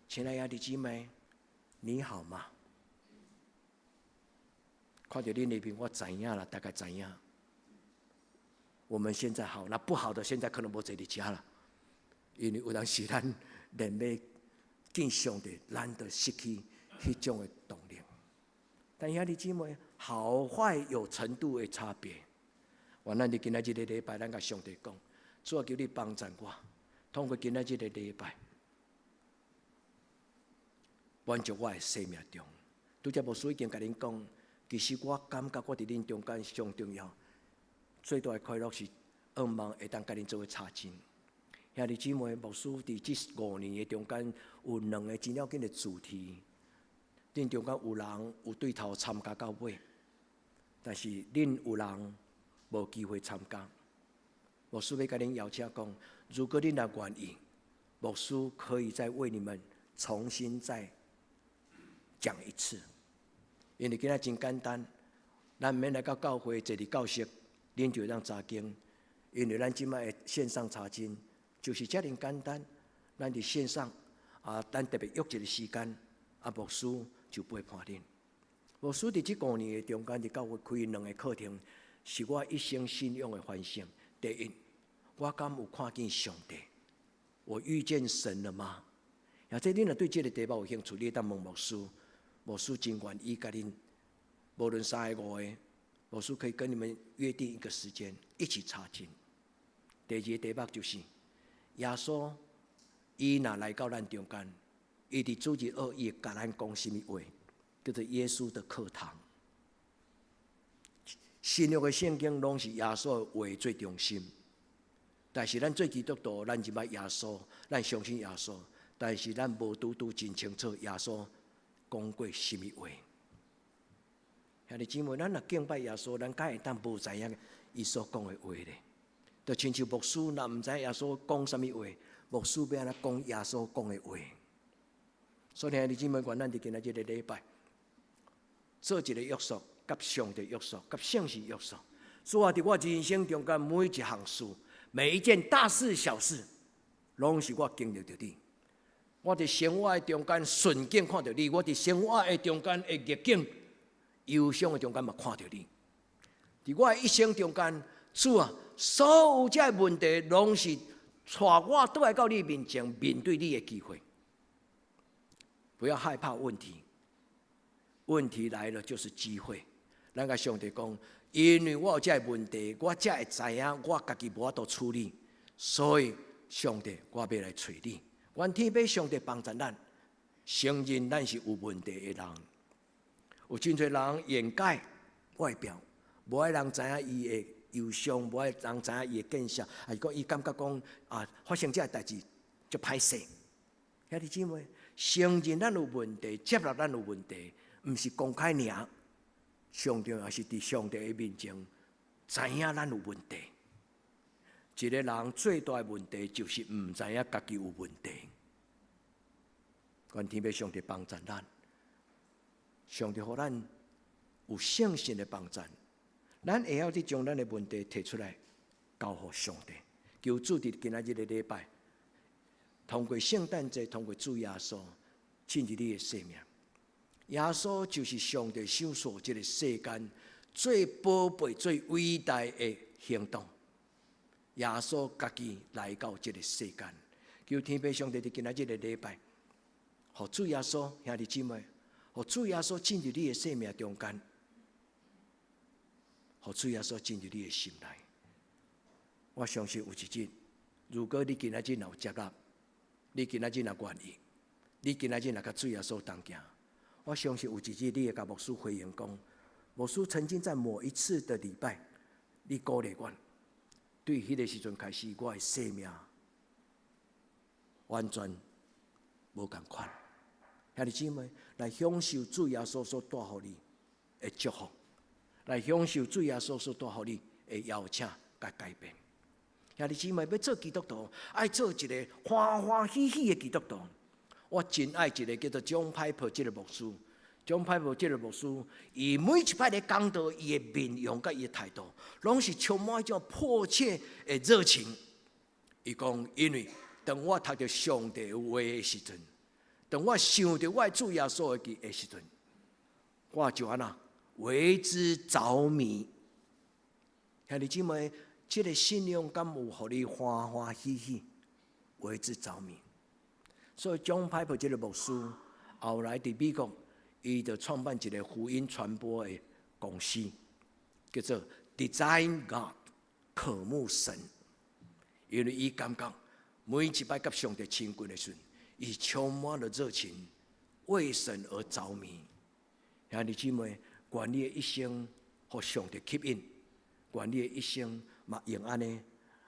亲爱的兄弟姊妹，你好吗？看到你那边，我知影了，大概知影。我们现在好，那不好的现在可能无在你家了，因为有当时咱连要见上帝，咱都失去迄种的动力。但兄弟姊妹，好坏有程度的差别。原来你今仔日的礼拜，咱甲上帝讲，主求你帮助我，通过今仔日的礼拜，满足我的生命中。拄则牧师已经甲恁讲，其实我感觉我伫恁中间上重要。最大的快乐是，愿望会当甲恁做伙查经。兄弟姊妹，牧师伫这5年的中间，有2个真要紧的主题。恁中间有人有对头参加到尾，但是恁有人无机会参加。牧师要甲恁邀请讲，如果恁若愿意，牧师可以再为你们重新再讲一次。因为今仔真简单，咱免来到教会坐伫教室。恁就让查经，因为咱即摆的线上查经就是遮尔简单。咱伫线上咱特别约一个时间，牧师就陪伴恁。牧师伫这5年的中间，伫教会开2个课程，是我一生信仰的反省。第一，我敢有看见上帝？我遇见神了吗？或者恁若对这个题目有兴趣，你当问牧师，牧师真愿意甲恁，无论3个5个。牧师可以跟你们约定一个时间，一起查经。第2个题目就是，耶稣伊若来到咱中间，伊伫主日2伊会甲咱讲什么话？叫做耶稣的课堂。新约的圣经拢是耶稣的话最中心，但是咱做基督徒，咱即摆耶稣，咱相信耶稣，但是咱无拄真清楚耶稣讲过什么话。兄弟姊妹，咱若敬拜耶稣，咱敢会当无知影伊所讲的话咧？就亲像牧师，若毋知耶稣讲什么话，牧师要安怎讲耶稣讲的话？所以兄弟姊妹，愿咱伫今仔日的礼拜，做一个约束，甲上帝约束，甲圣事约束。主啊，伫我人生中间每一项事，每一件大事小事，拢是我经历着你。我伫生活的中间顺境看到你，我伫生活的中间的逆境。忧伤的中间嘛，看到你。伫我的一生中间，主啊，所有这问题，拢是带我倒来到你面前，面对你的机会。不要害怕问题，问题来了就是机会。咱甲上帝讲，因为我有这问题，我才会知影我家己无法度处理，所以上帝，我要来找你。愿天父上帝帮助咱，承认咱是有问题的人。有真侪人掩盖外表，无爱人知影伊的忧伤，无爱人知影伊的见识，还是讲伊感觉讲发生这个代志就歹势。兄弟姊妹，承认咱有问题，接纳咱有问题，毋是公开尔，上重要是伫上帝的面前知影咱有问题。一个人最大的问题就是毋知影家己有问题。愿天父上帝帮助咱。上帝予咱有信心的帮助，咱会晓去将咱的问题提出来，交予上帝。求主伫今仔日的礼拜，通过圣诞节，通过主耶稣进入你的生命。耶稣就是上帝手所这个世间最宝贝、最伟大的行动。耶稣家己来到这个世间，求天父上帝伫今仔日的礼拜，予主耶稣兄弟姊妹。予主耶稣进入你的生命中间，予主耶稣进入你的心内。我相信有一日，如果你今仔日有接纳，你今仔日若愿意，你今仔日若甲主耶稣同行，我相信有一日你会甲牧师回应讲，牧师曾经在某一次的礼拜，你鼓励我，对迄个时阵开始，我的生命完全无共款。兄弟姊妹，来享受主耶稣所带予你的祝福，来享受主耶稣所带予你的邀请甲改变。兄弟姊妹，要做基督徒，爱做一个欢欢喜喜的基督徒。我真爱一个叫做John Piper这个牧师。John Piper这个牧师，伊每一摆咧讲道，伊的面容甲伊的态度，拢是充满一种迫切的热情。伊讲，因为当我读到上帝的话的时阵，当我想到我的主耶稣的时阵，我就安那为之着迷。兄弟姊妹，这个信仰敢有互你欢欢喜喜，为之着迷？所以John Piper这个牧师后来伫美国，伊就创办一个福音传播的公司，叫做 Design God， 渴慕神。因为伊感觉每一摆甲上帝亲近的时阵，伊充满了热情，为神而着迷。兄弟姊妹，愿你的一生互上帝吸引，愿你的一生嘛用安尼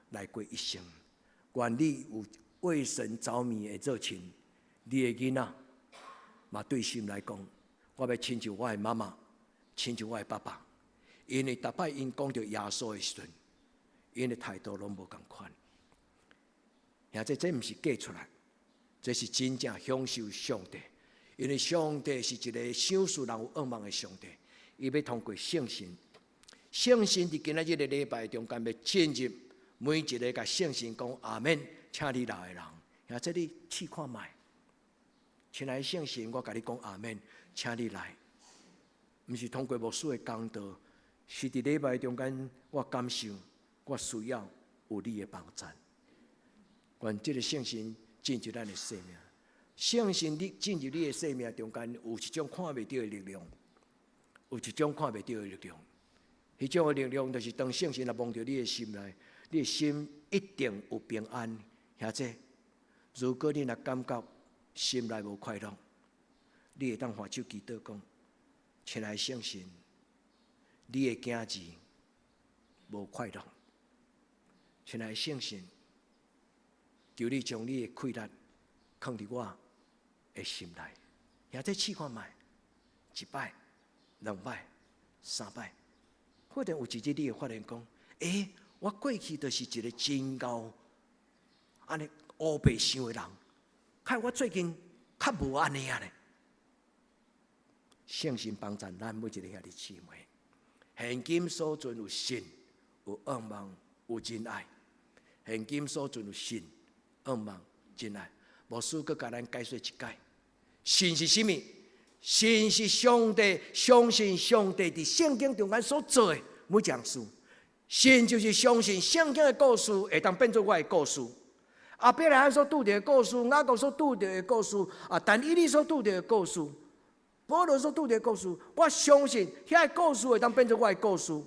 来过一生。愿你有为神着迷的热情，你的囡仔嘛对心来讲，我要亲像我的妈妈，亲像我的爸爸，因为逐摆因讲到耶稣的时阵，因的态度拢无同款。而这毋是假出来，这是真正享受上帝。因为上帝是一个赏赐人有愿望的上帝，伊要通过圣神，圣神伫今仔日的礼拜中间要进入每一个甲圣神讲阿门，请你来的人，而这你试看卖。亲爱的圣神，我甲你讲阿门，请你来。毋是通过牧师的讲道，是伫礼拜中间我感受，我需要有你的帮助。愿这个圣神进入咱的生命，圣神进入你的生命中间，有一种看袂到的力量，有一种看袂到的力量。迄种的力量，就是当圣神来摸到你的心内，你的心一定有平安。兄弟，如果你若感觉心内无快乐，你会当换手祈祷讲：亲爱的圣神，你的囝子无快乐，亲爱的圣神。求你将你的快乐放伫我的心内，也再试看卖，一摆、两摆、三摆，或者有一日你会发现讲：我过去就是一个真高安尼乌白想的人，看我最近较无安尼啊咧。圣神帮助咱每一个兄弟姊妹，现今所存有信、有愿望、有真爱，现今所存有信。愿望真爱，牧师阁甲咱解说一解。信是甚物？信是上帝，相信上帝伫圣经中间所做的每一件事。信就是相信圣经的故事会当变做我的故事。阿伯拉罕所拄到的故事，雅各所拄到的故事，但以理所拄到的故事，保罗所拄到的故事，我相信遐个故事会当变做我的故事。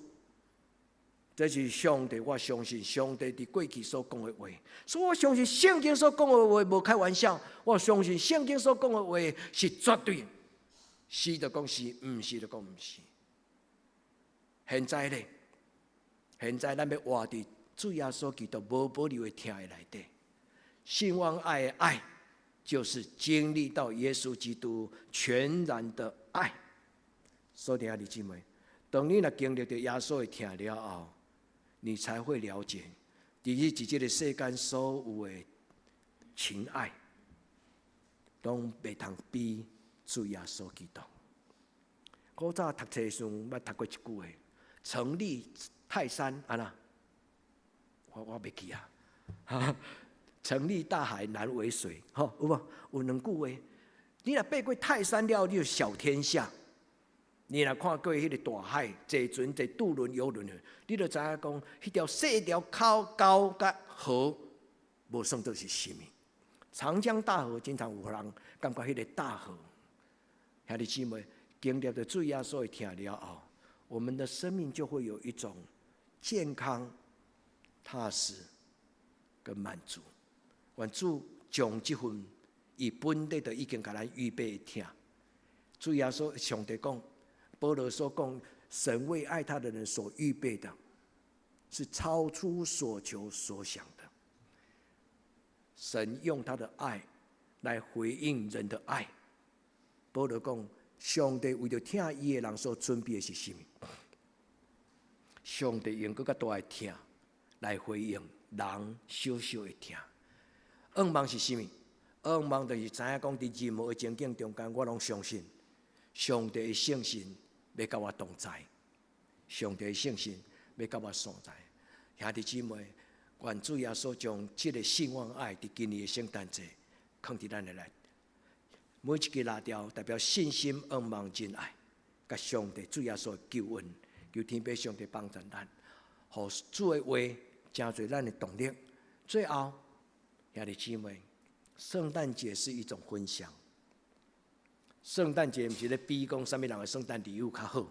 这是上帝，我相信上帝伫过去所讲的话，所以我相信圣经所讲的话无开玩笑。我相信圣经所讲的话是绝对，是就讲是，毋是就讲毋是。现在咧，现在咱要活伫主耶稣基督无保留的听的内底，信望爱的爱，就是经历到耶稣基督全然的爱。所以弟兄姊妹，当你若经历到耶稣的听了后，你才会了解，伫这个世间所有的情爱，拢袂通比主耶稣基督。古早读册时捌读过一句话：“成立泰山安那，我袂记啊。成立大海难为水，有无？有两句话。你若爬过泰山了，你就小天下。你若看过迄个大海，坐船、坐渡轮、游轮，你就知影讲，迄条细条口沟甲河，无算作是啥物。长江大河经常有人感觉迄个大河。兄弟姊妹，经历了主耶稣的听了后，我们的生命就会有一种健康、踏实跟满足。愿主将这份伊本地的已经给咱预备听。主耶稣上帝讲。保罗所讲，神为爱他的人所预备的，是超出所求所想的。神用他的爱来回应人的爱。保罗讲，上帝为了听伊的人所准备的是什么？上帝用更较大的听来回应人小小的听。愿望是什么？噩梦就是知影讲，伫任何的情境中间，我拢相信上帝的圣神要甲我同在，上帝的圣神要甲我同在。兄弟姊妹，愿主耶稣将这个信望爱伫今年的圣诞节放伫咱的内。每一个拉条代表信心、盼望、真爱，甲上帝主耶稣的救恩，求天父上帝帮助咱，互主的话成做咱的动力。最后，兄弟姊妹，圣诞节是一种分享。圣诞节毋是咧比讲啥物人的圣诞礼物较好，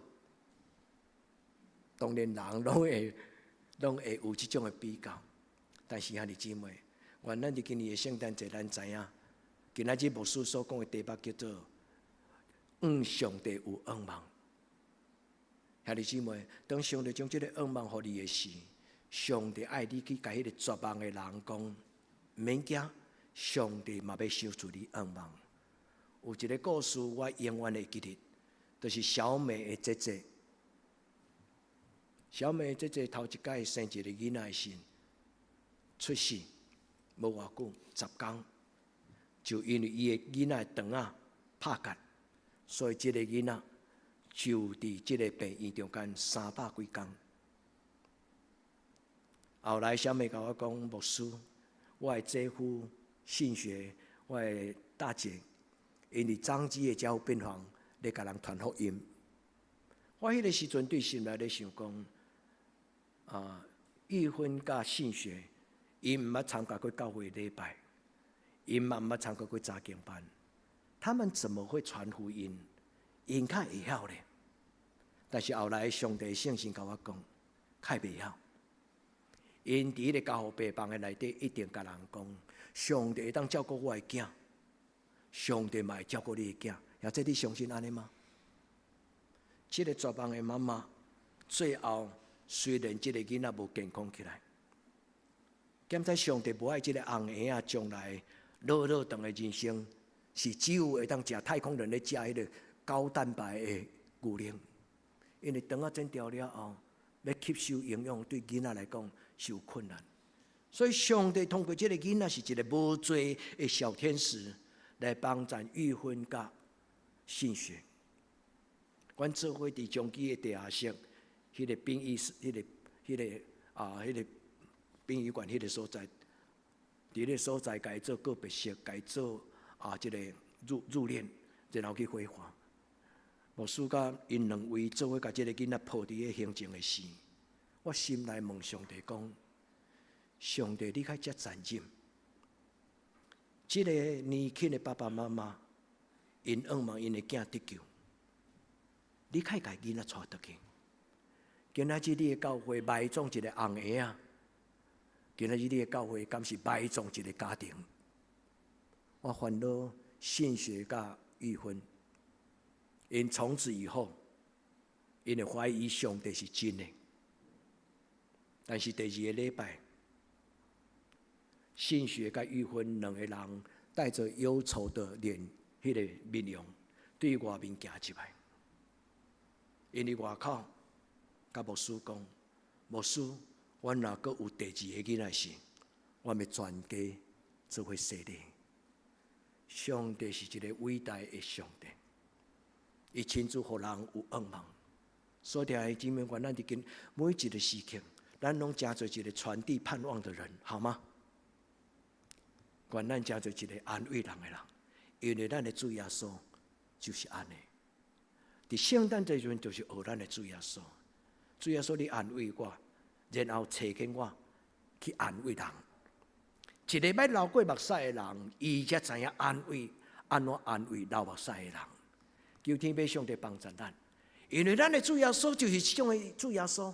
当然人拢会有这种的比较。但是兄弟姊妹，愿咱伫今年的圣诞节，咱知影。今仔日牧师所讲的题目叫做“上帝有盼望”。兄弟姊妹，当上帝将这个盼望予你的时，上帝爱你去甲迄个绝望的人讲，毋免惊，上帝嘛要守住你盼望。有一个故事我永远会记得，就是小美的姐姐。小美的姐姐头一届生一个囡仔时，出世无偌久，10天。就因为伊的囡仔肠仔拍结，所以这个囡仔就伫这个病院中间300几天。后来小美甲我讲，牧师，我的姐夫信学，我的大姐，因为长子的家有病房，咧甲人传福音。我迄个时阵对心内咧想讲，玉芬甲信学，因毋捌参加过教会礼拜。因嘛毋捌参加过查经班，他们怎么会传福音？因较会晓咧。但是后来上帝圣神甲我讲，较袂晓。因伫咧教会病房的内底，一定甲人讲，上帝会当照顾我的囝，上帝嘛会照顾你的囝。也这你相信安尼吗？这个绝望的妈妈，最后虽然这个囡仔无健康起来，检在上帝无爱这个红婴仔将来。老长的人生是只有会当食太空人咧食迄个高蛋白的牛奶，因为肠仔剪掉了后，要吸收营养对囡仔来讲是有困难。所以上帝通过这个囡仔是一个无罪的小天使来帮助玉芬甲信学。阮做伙伫中基的地下室，迄个殡仪殡仪馆迄个所在。伫个所在，该做个别式，该做这个入殓，然后去火化。牧师甲因两位做伙甲这个囡仔抱伫个行程的时，我心内问上帝讲：上帝，你较遮残忍，这个年轻的爸爸妈妈，因盼望因的囝得救，你较甲囡仔带倒去。今仔日你的教会埋葬一个红婴仔。今仔日你的教会敢是埋葬一个家庭？我烦恼信学甲玉芬，因从此以后，因会怀疑上帝是真的。但是第2个礼拜，信学甲玉芬两个人带着忧愁的迄个面容，对外面行入来。因为外口甲牧师讲，牧师。阮若阁有第2个囡仔时，我要全家做伙洗礼。上帝是一个伟大的上帝，伊亲自互人有盼望。所以弟兄姊妹，愿咱伫今每一个时刻，咱拢真做一个传递盼望的人，好吗？愿咱真做一个安慰人的人，因为咱的主耶稣就是安尼。伫圣诞这阵，就是学咱的主耶稣。主耶稣，你安慰我。然后找紧我去安慰人，一个要流过目屎的人，伊才知影安怎安慰流目屎的人。求天父上帝帮助咱，因为咱的主耶稣就是这种的主耶稣。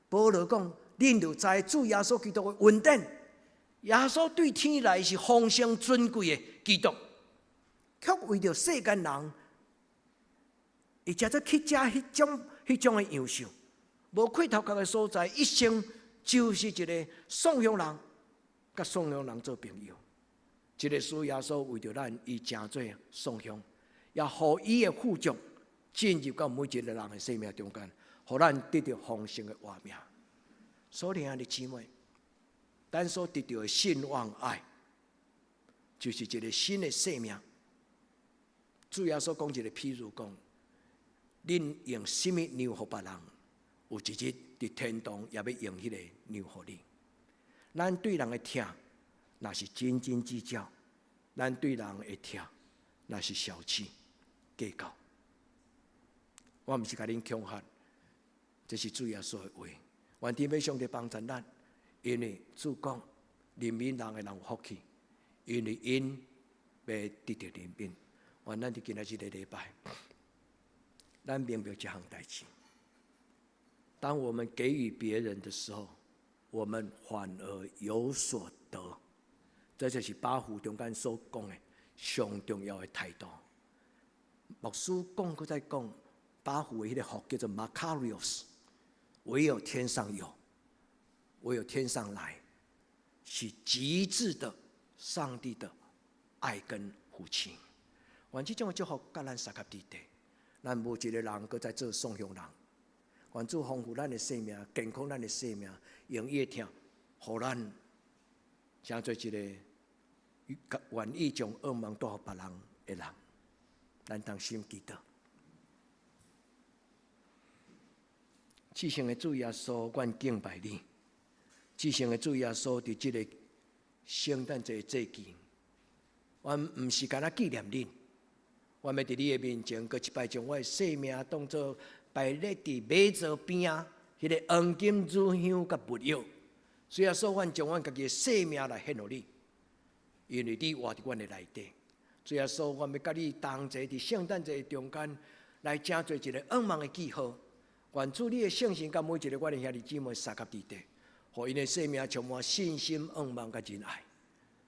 保罗讲，恁就知主耶稣基督的恩典。耶稣对天来是丰盛尊贵的基督，却为着世间人，伊才去食迄种的样式。无开头壳的所在，一生就是一个送养人，甲送养人做朋友。这个主耶稣为着咱，伊诚做送养，也互伊的富足进入到每一个人的生命中间，互咱得到丰盛的活命。所以，兄弟姊妹，咱所得到的信望爱，就是一个新的生命。主耶稣讲一个譬如讲，恁用什么牛给别人，有一日伫天堂也要用迄个牛给你。咱对人的疼，那是斤斤计较；咱对人的疼，那是小气计较。我毋是甲恁恐吓，这是主耶稣的话。愿天父上帝帮助咱，因为主讲，怜悯人的人有福气，因为因要得到怜悯。愿咱伫今仔日的礼拜，咱明白这项代志。当我们给予别人的时候，我们反而有所得。这就是八福中间所讲的上重要的态度。牧师讲，佮再讲，八福的迄个福叫做 Makarios， 唯有天上有，唯有天上来，是极致的上帝的爱跟福气。愿这种的祝福甲咱三甲地地，咱无一个人佮在做送向人。愿主丰富咱的生命，健康咱的生命，用伊的疼，互咱成做一个愿意将恶梦带予别人的人。咱当心记得，至圣的主耶稣，愿敬拜你。至圣的主耶稣，伫这个圣诞节节期，阮毋是干那纪念恁。我要伫你的面前，搁一摆将我的生命当作摆列伫马槽边啊，迄个黄金乳香甲物药。所以说，阮将阮家己的生命来献予你，因为你活伫阮的内底。所以说，我要甲你同齐伫圣诞节中间来成做一个恩梦的记号。愿主你的圣神甲每一个我的兄弟姊妹三甲地地，互因的生命充满信心、恩梦甲仁爱。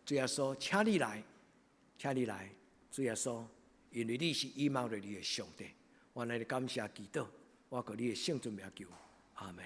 主耶稣，请你来，请你来，主耶稣。因为你是以貌立你的上帝，我来感谢祈祷，我靠你的圣尊名求，阿门。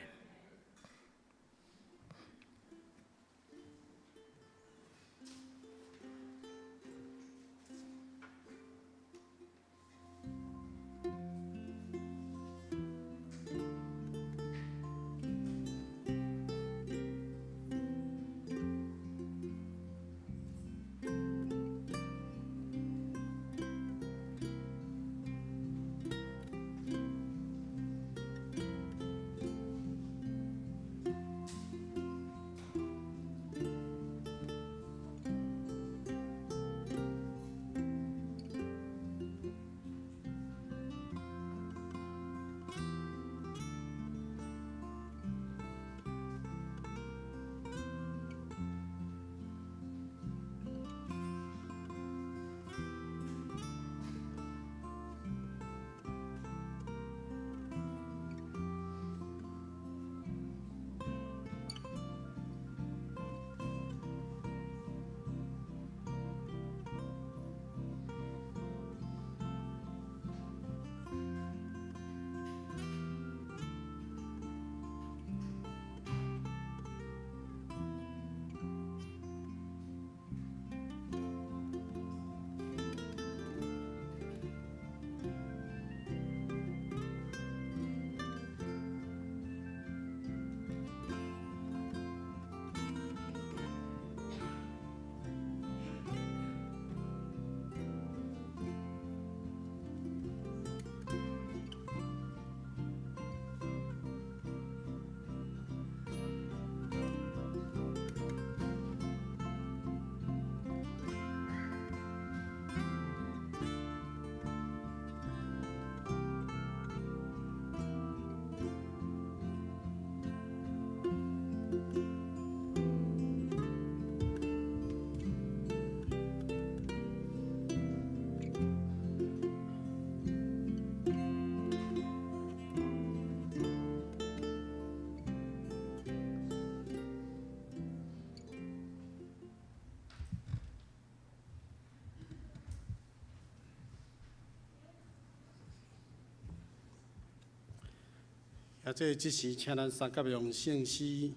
也即时，请咱三甲用圣诗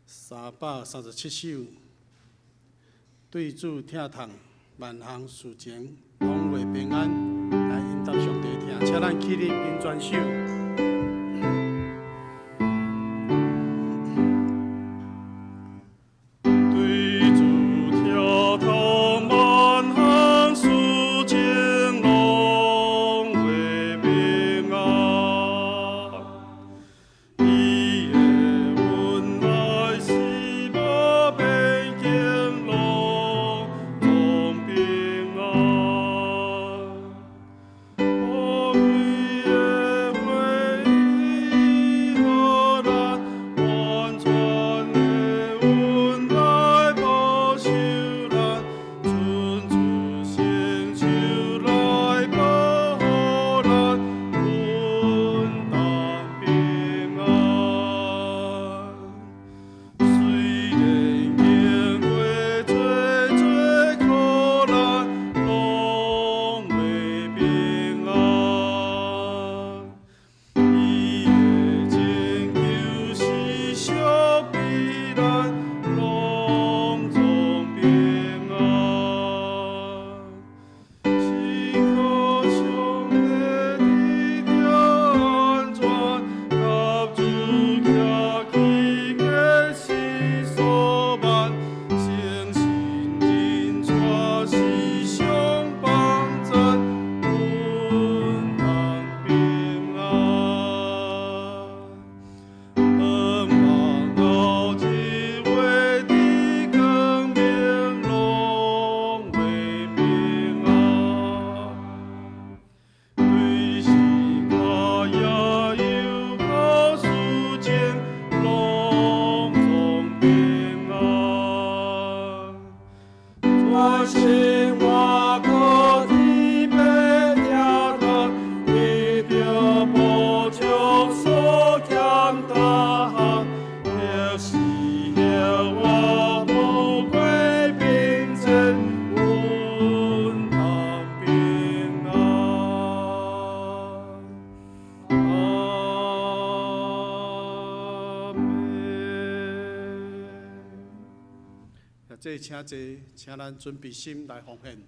337首，对主听痛，万行事情拢为平安，来引导上帝听。请咱起立因转手。对主听痛。为咱拢总平安。时刻上帝的安全，甲主徛起的是所望，诚信人带是上帮衬，稳当平安。盼望后一月的光明，拢会平安。对生活也有好事情，拢总平安。全生活靠天白条条，为着补足所欠他，或是或我无过平静，稳当平安。阿门。这请坐，请咱准备心来奉献。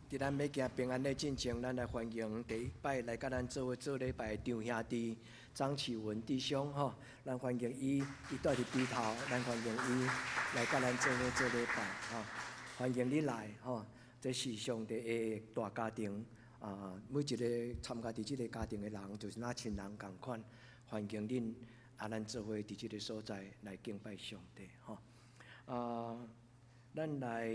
伫咱要行平安的进程，咱来欢迎第一摆来甲咱做礼拜的长兄弟张启文弟兄吼，咱欢迎伊带伫边头，咱欢迎伊来甲咱做礼拜吼，欢迎你来吼，这是上帝的大家庭每一个参加伫即个家庭的人，就是那亲人共款，欢迎恁咱做伙伫即个所在来敬拜上帝吼。咱来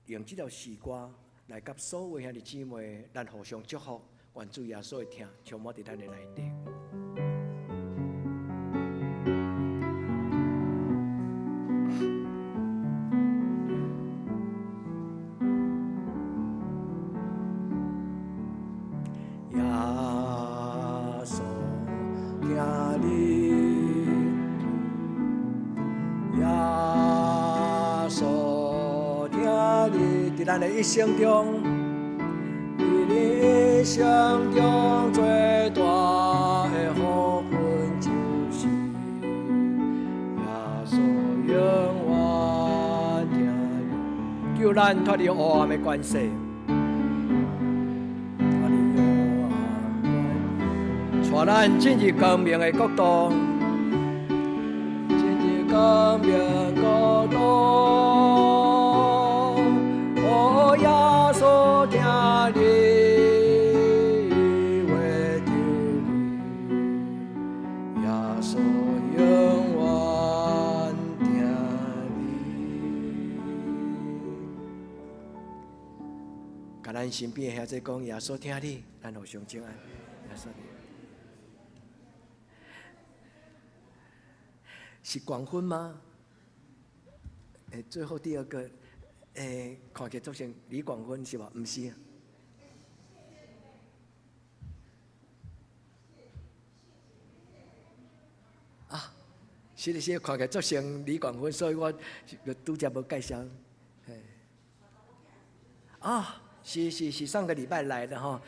用即条诗歌来甲所有兄弟姊妹，咱互相祝福，愿主耶稣的听充满伫咱的内底。耶稣。听你，耶稣听你，在咱的一生中，在你一生中最大的福分就是耶稣永远听你，救咱脱离黑暗的关系。带咱进入光明的国度，进入光明国度。哦，耶稣听你话着你，耶稣永远听你。甲咱身边的兄弟讲，耶稣听你，咱互相敬爱，耶稣。是光昏吗？最后第二个，看起来做成李光昏是吧？不是啊，是的是看起来做成李光昏，所以我拄则无介绍。啊，是上个礼拜来的哈，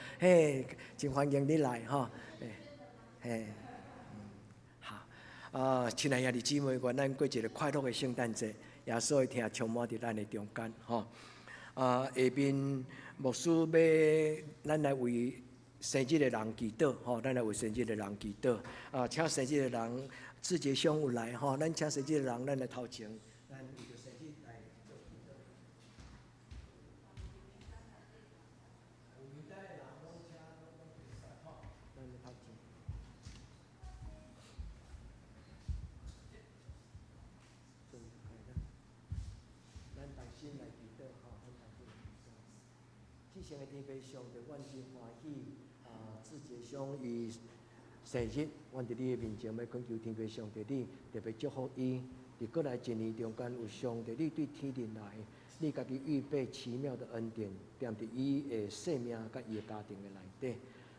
真欢迎你来哈，亲爱兄弟姊妹，愿咱过一个快乐的圣诞节，耶稣的听充满伫咱的中间，吼。下面牧师要咱来为生日的人祈祷，吼，咱来为生日的人祈祷。请生日的人，志杰兄有来，吼，咱请生日的人，咱来头前，咱为着生日来做祈祷。有名单的人，拢请拢来上，吼，咱来头前。心来祈祷，吼，咱大家祈祷。至圣的天父上帝，阮真欢喜，志杰兄伊生日，阮伫你的面前要恳求天父上帝，你特别祝福伊。伫过来一年中间有上帝，你对天灵来，你家己预备奇妙的恩典，踮伫伊的生命甲伊的家庭的内底。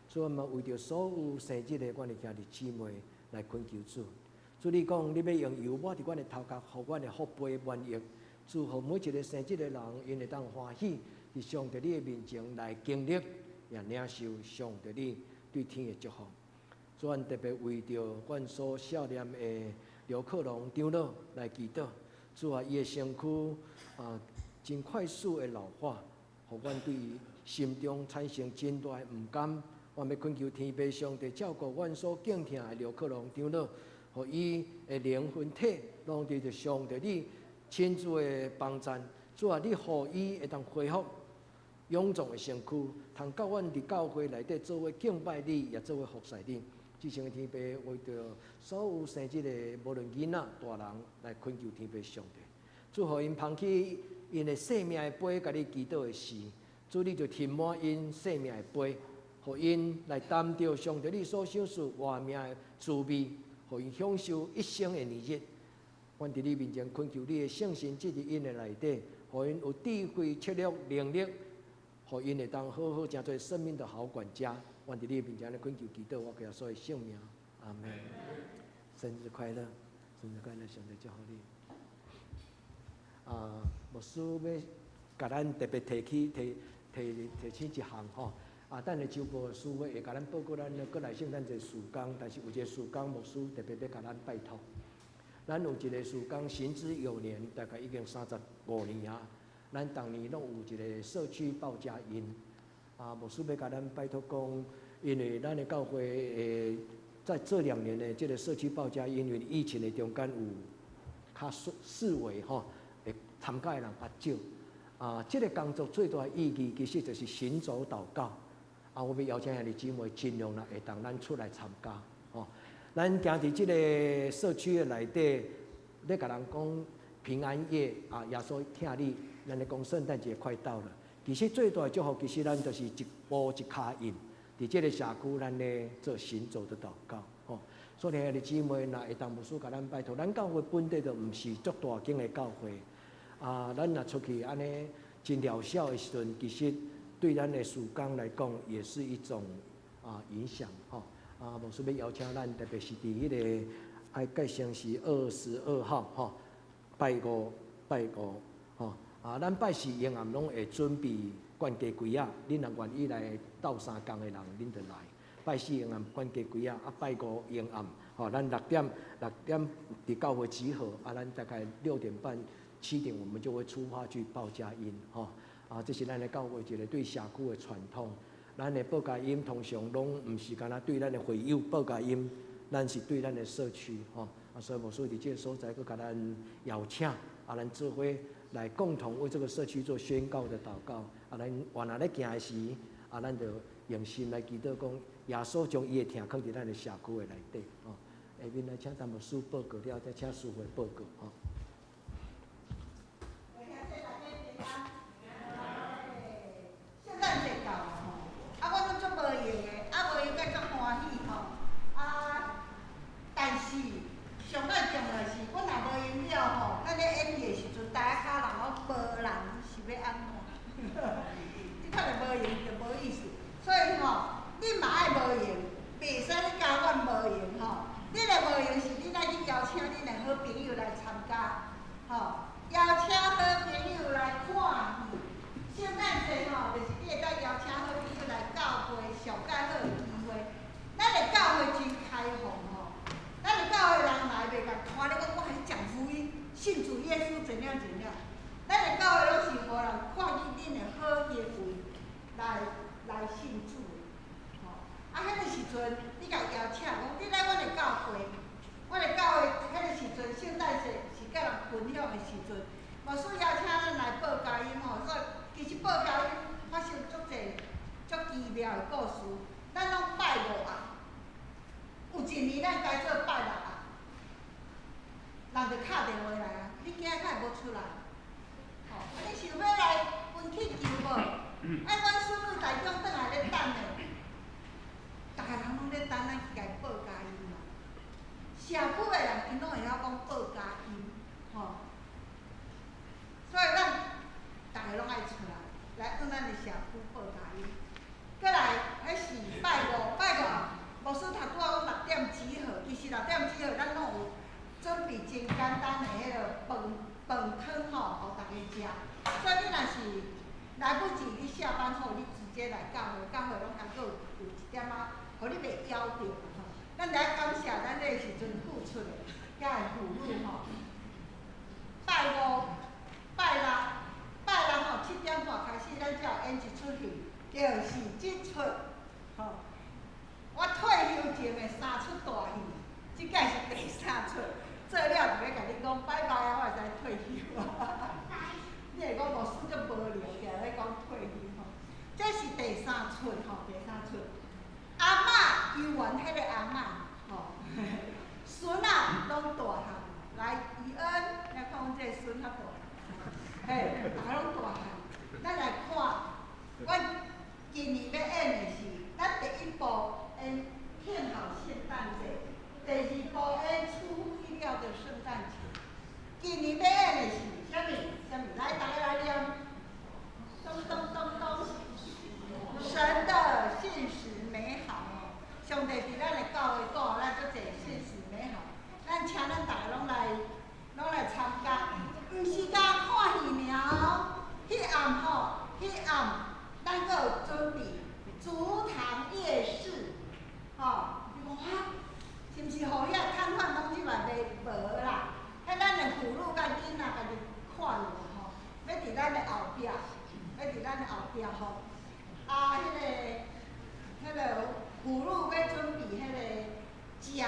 所以，我们为着所有生日的阮的兄弟姊妹来恳求主。主你讲，你要用油抹伫阮的头壳，互阮的福杯满溢。祝福每一个生日的人，因会当欢喜，伫上帝你的面前来经历，也领受上帝你对天的祝福。所以，阮特别为着阮所少年的刘克龙长老来祈祷，主啊，伊的身躯真快速的老化，互阮对伊心中产生真大的毋甘。我要恳求天父上帝照顾阮所敬听的刘克龙长老，互伊的灵魂体拢伫着上帝你亲自的帮助。主啊，你互伊会当恢复臃肿的身躯，通到阮伫教会内底做伙敬拜你，也做伙服侍你。至圣的天父为着所有生日的无论囡仔大人来恳求天父上帝，主互因捧起因的生命的杯，甲你祈祷的时，主你就填满因生命的杯，互因来担着上帝你所享受活命的滋味，互因享受一生的年日。阮伫你面前恳求你的圣神进入因的内底，互因有智慧、策略、能力，互因会当好好成做生命的好管家。阮伫你面前咧恳求祈祷，我给他所有性命，阿门。生日快乐，生日快乐，上帝祝福你。牧师要甲咱特别提醒一项吼。等下周报书会甲咱报告咱过来圣诞节事工，但是有一个事工牧师特别要甲咱拜托。咱有一个事工行之有年，大概已经35年啊。咱逐年拢有一个社区报佳音。牧师要甲咱拜托讲，因为咱的教会在这2年的这个社区报佳音，因为疫情的中间有较视为吼，会参加的人较少。这个工作最大的意义其实就是行走祷告。我要邀请兄弟姊妹尽量啦，会当咱出来参加。咱行伫这个社区的内底，咧甲人讲平安夜耶稣听你，咱咧讲圣诞节快到了。其实最大的祝福，其实咱就是一步一脚印，伫这个社区咱咧做行走的祷告。所以兄弟姊妹，若会当牧师甲咱拜托，咱教会本地就毋是足大间的教会。咱若出去安尼真渺小的时阵，其实对咱的事工来讲，也是一种影响。牧师要邀请咱，特别是伫迄个爱改成是22号吼，拜五，吼咱拜四沿暗拢会准备灌鸡龟仔，恁若愿意来斗3工的人，恁就来。拜四沿暗灌鸡龟仔，拜五沿暗，吼，咱6点伫教会集合，咱大概6点半、7点我们就会出发去报佳音，吼。这是咱的教会一个对社区的传统。咱的报佳音通常拢毋是干那对咱的会友报佳音，咱是对咱的社区，吼。所以牧师伫这个所在，佮咱邀请，咱做伙来共同为这个社区做宣告的祷告。咱往哪咧行的时，咱就用心来祈祷，讲耶稣将伊的疼放伫咱的社区的内底，吼。下面来请咱牧师报告了，再请师会报告，吼。圣诞节到啦吼，我拢足无闲的，无闲甲足欢喜吼。但是上较重要是，阮若无闲了吼，咱咧演戏的时阵，大家脚人拢无人是要安怎？即款就无闲就无意思。所以吼，恁嘛爱无闲，袂使你教阮无闲吼。恁的无闲是恁爱去邀请恁的好朋友来参加，吼，邀请好朋友来看戏。圣诞节吼，就是你会当邀请好朋友来教会上介好的机会。咱的教会真开放吼，咱的教会人来袂甲看你讲我还讲福音，信主耶稣怎样怎样。咱的教会拢是互人看见恁的好行为来信主的。吼，迄个时阵你甲邀请讲，你来阮的教会，阮的教会迄个时阵圣诞节是甲人分享的时阵，牧师邀请咱来报佳音吼，所以。其实报佳音发生足侪足奇妙的故事，咱拢拜5暗，有一年咱改做拜6暗，人就敲电话来啊，你今仔较会无出来？吼，你想要来分气球无？阮孙女台中转来咧等呢，逐个人拢咧等咱去甲伊报佳音嘛。社区的人因拢会晓讲报佳音，吼，所以咱。大家拢爱出来向咱的社区报佳音。过来，迄是拜5牧师头拄仔讲6点集合，其实6点集合，咱拢有准备真简单的迄个饭汤吼，互大家食。所以你若是来不及，你下班后你直接来教会，教会拢还佫有一点仔，互你袂枵着吼。咱来感谢咱这个时阵付出的，遐个妇女吼。拜5、拜6。拜6吼7点半开始，咱才有演一出戏，就是即出吼。我退休前的3出大戏，即届是第3出，做了就要甲你讲拜拜啊，我会使退休啊。你会讲牧师足无聊，定咧讲退休吼。这是第3出吼，第3出。阿嬷游园迄个阿嬷吼，孙仔拢大汉，来宜恩，来看阮这个孙较大。嘿，大家拢大汉，咱来看，阮今年要演的是，咱第1部演庆好圣诞节，第2部演出乎意料的圣诞节。今年要演的是啥物？来，大家来念，咚咚咚咚，神的信实美好哦，上帝伫咱的教会讲，咱足侪信实美好，咱请咱大家拢来参加。毋是甲看戏尔哦，迄暗吼，迄暗，咱阁有准备竹塘夜市，吼，你讲哈，是毋是互遐摊贩拢入来卖？无啦，迄咱的妇女甲囡仔家己看了吼，要伫咱的后壁，吼，迄个妇女要准备迄个食的，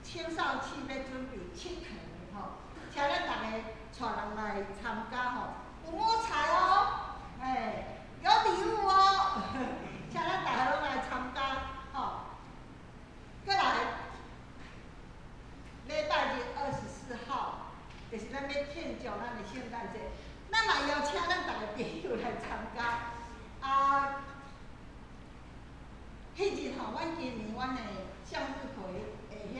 青少年要准备佚佗的吼，请咱大家。带人来参加吼，有摸彩哦，有礼物哦，请咱大家拢来参加吼。过来，礼拜日24号，就是咱要庆祝咱的圣诞节，咱嘛邀请咱大家朋友来参加。迄日吼，阮今年阮的向日葵的遐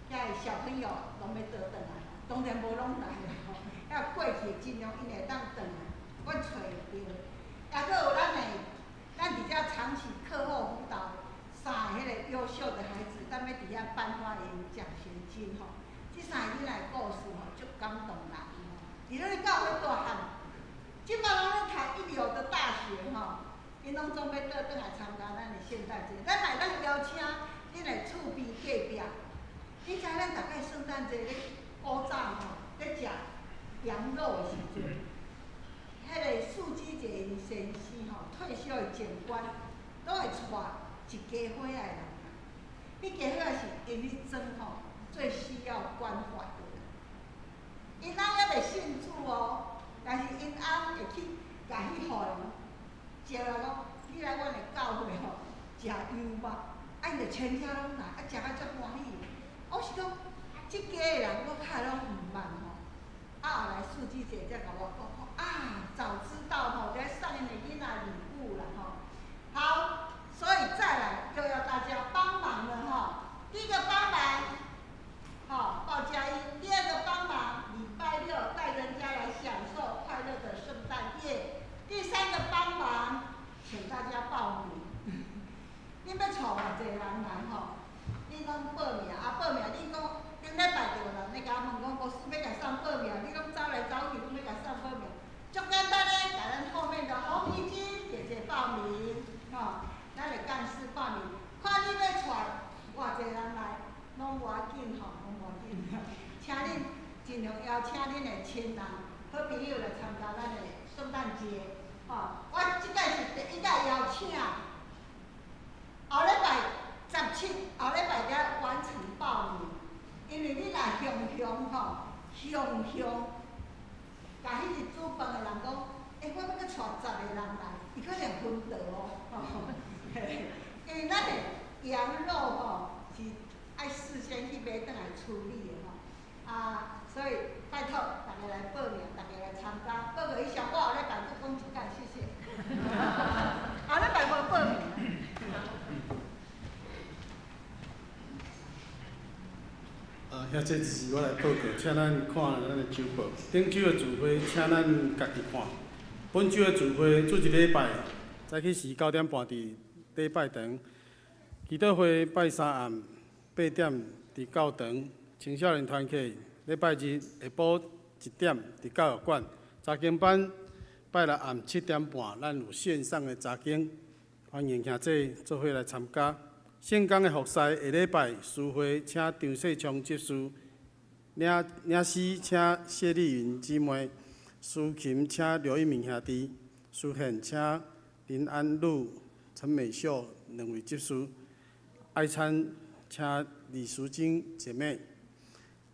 个小朋友拢要倒转来，当然无拢来啦。要过去尽量因会当转来，阮找会着。也佫有咱伫遮长期课后辅导3个迄个优秀的伫遐颁发因奖学金吼。即三个囡仔故事吼，足感动人吼。伫咧教会大汉，即摆拢咧读一流的大学吼，因拢总要倒转来参加咱的圣诞节。咱来咱邀请恁的厝边隔壁，你知咱大概圣诞节咧古早吼咧食羊肉的时阵，迄个素鸡节因先生吼退休的警官，拢会带一家伙仔的人。迄家伙是因迄阵吼最需要关怀的人。因翁还袂信主哦，但是因翁会去甲迄户人招来讲，你来阮的教会吼食羊肉，因就全家拢来，食甲足欢喜。我是讲，即家的人我较拢毋捌吼，后来素鸡姐才甲我讲吼，早知道吼，就送因的囡仔礼物啦吼。好，所以再来又要大家帮忙了哈。第一个帮忙，报佳音；第二个帮忙，礼拜六带人家来享受快乐的圣诞夜；第三个帮忙，请大家报名。恁要带偌济人来吼，恁拢报名，报名恁讲顶礼拜就有人咧甲我问讲，牧师要甲送报名，你拢走来走去，拢要甲送报名，足简单咧，甲咱后面的红衣巾姐姐报名，咱的干事报名，看你要带偌济人来，拢无要紧吼，拢无要紧。请恁尽量邀请恁的亲人、好朋友来参加咱的圣诞节。我即摆是第一届邀请，后礼拜17，后礼拜才完成报名。因为你若雄甲迄日煮饭的人讲，我要搁带10个人来，伊可能分倒哦。因为咱的羊肉吼是爱事先去买转来处理的吼，所以拜托大家来报名，大家来参加。报个以上，我后礼拜再讲一届，谢谢。后礼拜无报名。遐这就是我来报告，请咱看咱的周报。顶周的聚会，请咱家己看。本周的聚会，做一礼拜，早起时9点半伫礼拜堂，祈祷会拜三暗8点伫教堂，青少年团契礼拜日下晡1点伫教育馆，查经班拜六暗7点半，咱有线上的查经，欢迎兄弟做伙来参加。圣公的服侍下礼拜诗会，请张世昌执事，领诗请谢丽云姊妹，司琴请刘一鸣兄弟，司献请林安禄、陈美秀两位执事，爱餐请李淑晶姐妹。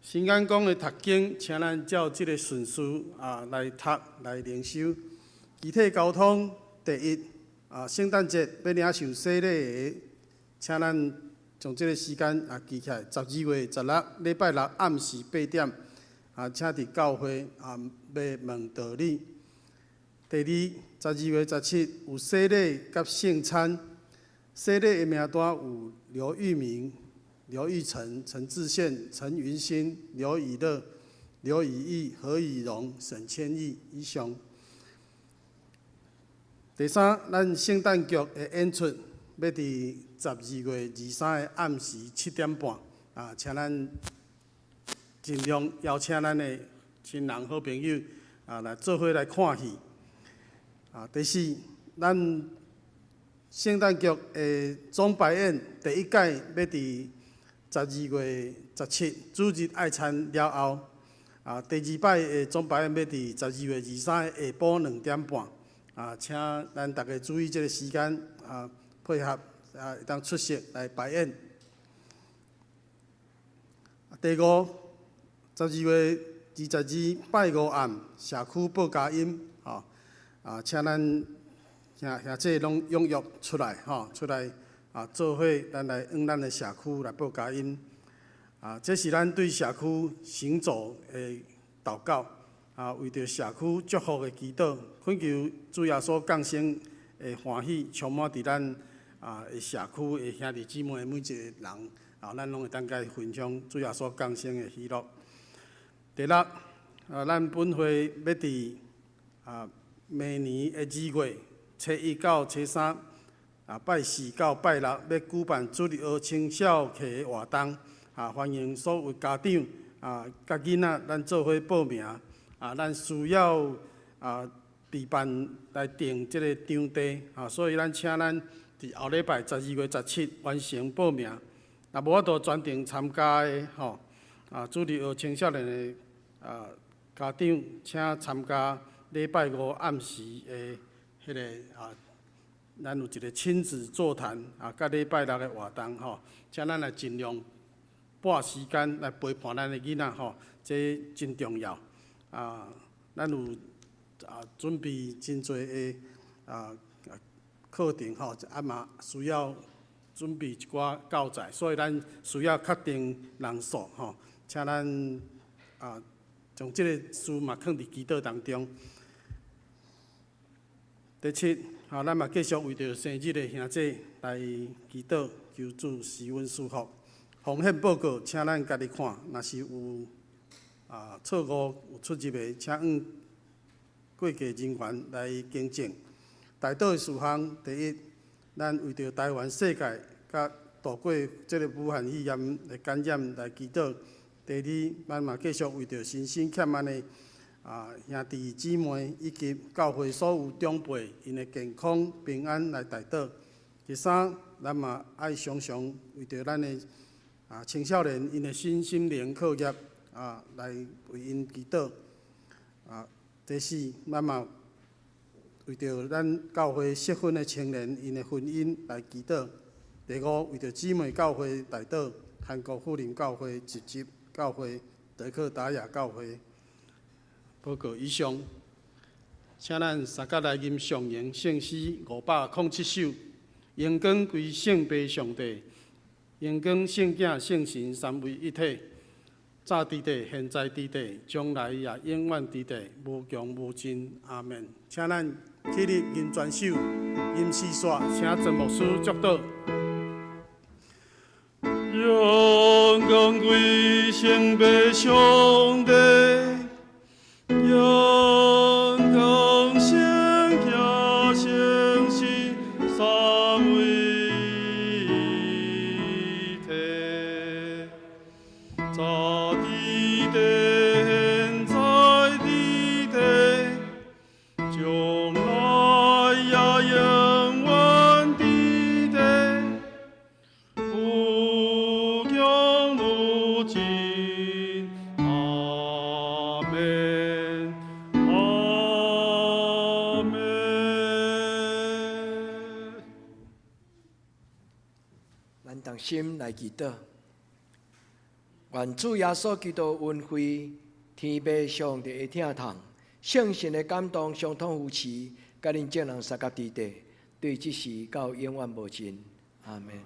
新安宫的读经，请咱照这个顺序来读来灵修。集体交通第一圣诞节要领受洗礼的。请咱将这个时间记起来，12月16礼拜六暗时8点请伫教会要问道理。第二，12月17有洗礼甲圣餐，洗礼的名单有刘玉明、刘玉成、陈志宪、陈云新、刘以乐、刘以义、何以荣、沈千义以上。第三，咱圣诞剧的演出要伫12月23日暗时7点半请咱尽量邀请咱的亲人好朋友来做伙来看戏。第四，咱圣诞剧的总排演第一届要伫12月17主日爱餐了后，第二摆的总排演要伫12月23日下晡2点半请咱大家注意这个时间配合。会当出席来排演。第五，12月22拜五暗社区报佳音，请咱兄弟拢踊跃出来，出来做伙咱来往咱的社区来报佳音。这是咱对社区行走的祷告，为着社区祝福的祈祷，恳求主耶稣降生的欢喜充满伫咱。社区的兄弟姊妹每一个人，咱拢会当甲伊分享主耶稣降生的喜乐。第六，咱本会要伫明年的2月初1到初3，拜4到拜6要举办主日学青少期的活动，欢迎所有家长甲囡仔咱做伙报名，咱需要备办来订即个场地，所以咱请咱伫后礼拜12月17完成报名。若无法度专程参加的主日学青少年的家长，请参加礼拜5暗时的迄个咱有一个亲子座谈甲礼拜6的活动请咱来尽量拨时间来陪伴咱的囡仔这真重要咱有准备真侪的课程嘛需要准备一寡教材，所以咱需要确定人数请咱将即个事嘛放伫祈祷当中。第7，咱嘛继续为着生日的兄弟来祈祷，求主施恩赐福。奉献报告，请咱家己看，若是有错误有出入的，请用过继人员来更正。大岛的事项，第1，咱为着台湾世界甲度过即个武汉肺炎的感染来祈祷。第2，咱嘛继续为着身心欠安的兄弟姊妹以及教会所有长辈因的健康平安来代祷。第3，咱嘛爱常常为着咱的青少年因的身心灵课业来为因祈祷。第4，咱嘛为着咱教会适婚的青年因的婚姻来祈祷。第5，为着姊妹教会代祷，韩国福林教会、集集教会、德克达雅教会。报告以上，请咱三甲来吟上言圣诗507首，荣光归圣父上帝，荣光圣子圣神三位一体，早伫地，现在伫地，将来也永远伫地，无穷无尽。阿门。请咱起立吟全首，吟诗煞，请曾牧师祝祷。荣光归圣父上帝。阳光圣子圣神三位一体，早伫地，现在伫地，将来也永远伫地，无穷无尽。阿门。阿门。咱同心来祈祷，愿主耶稣基督恩惠、天父上帝的疼痛、圣神的感动相通扶持，甲恁众人三甲伫地，对即时到永远无尽。阿门。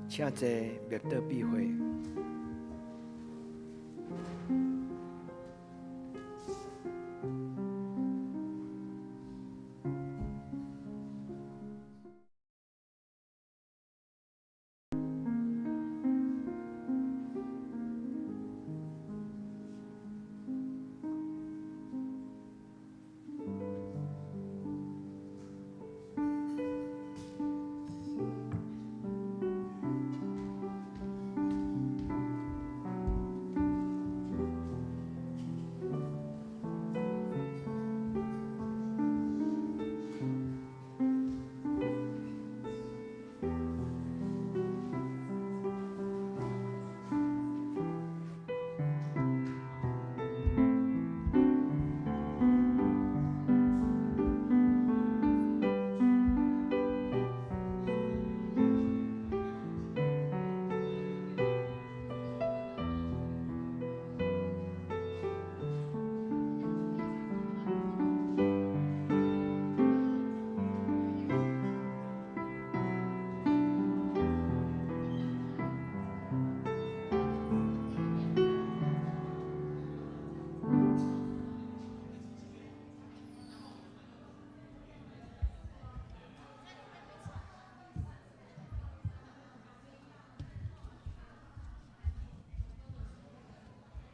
请坐，灭道避讳。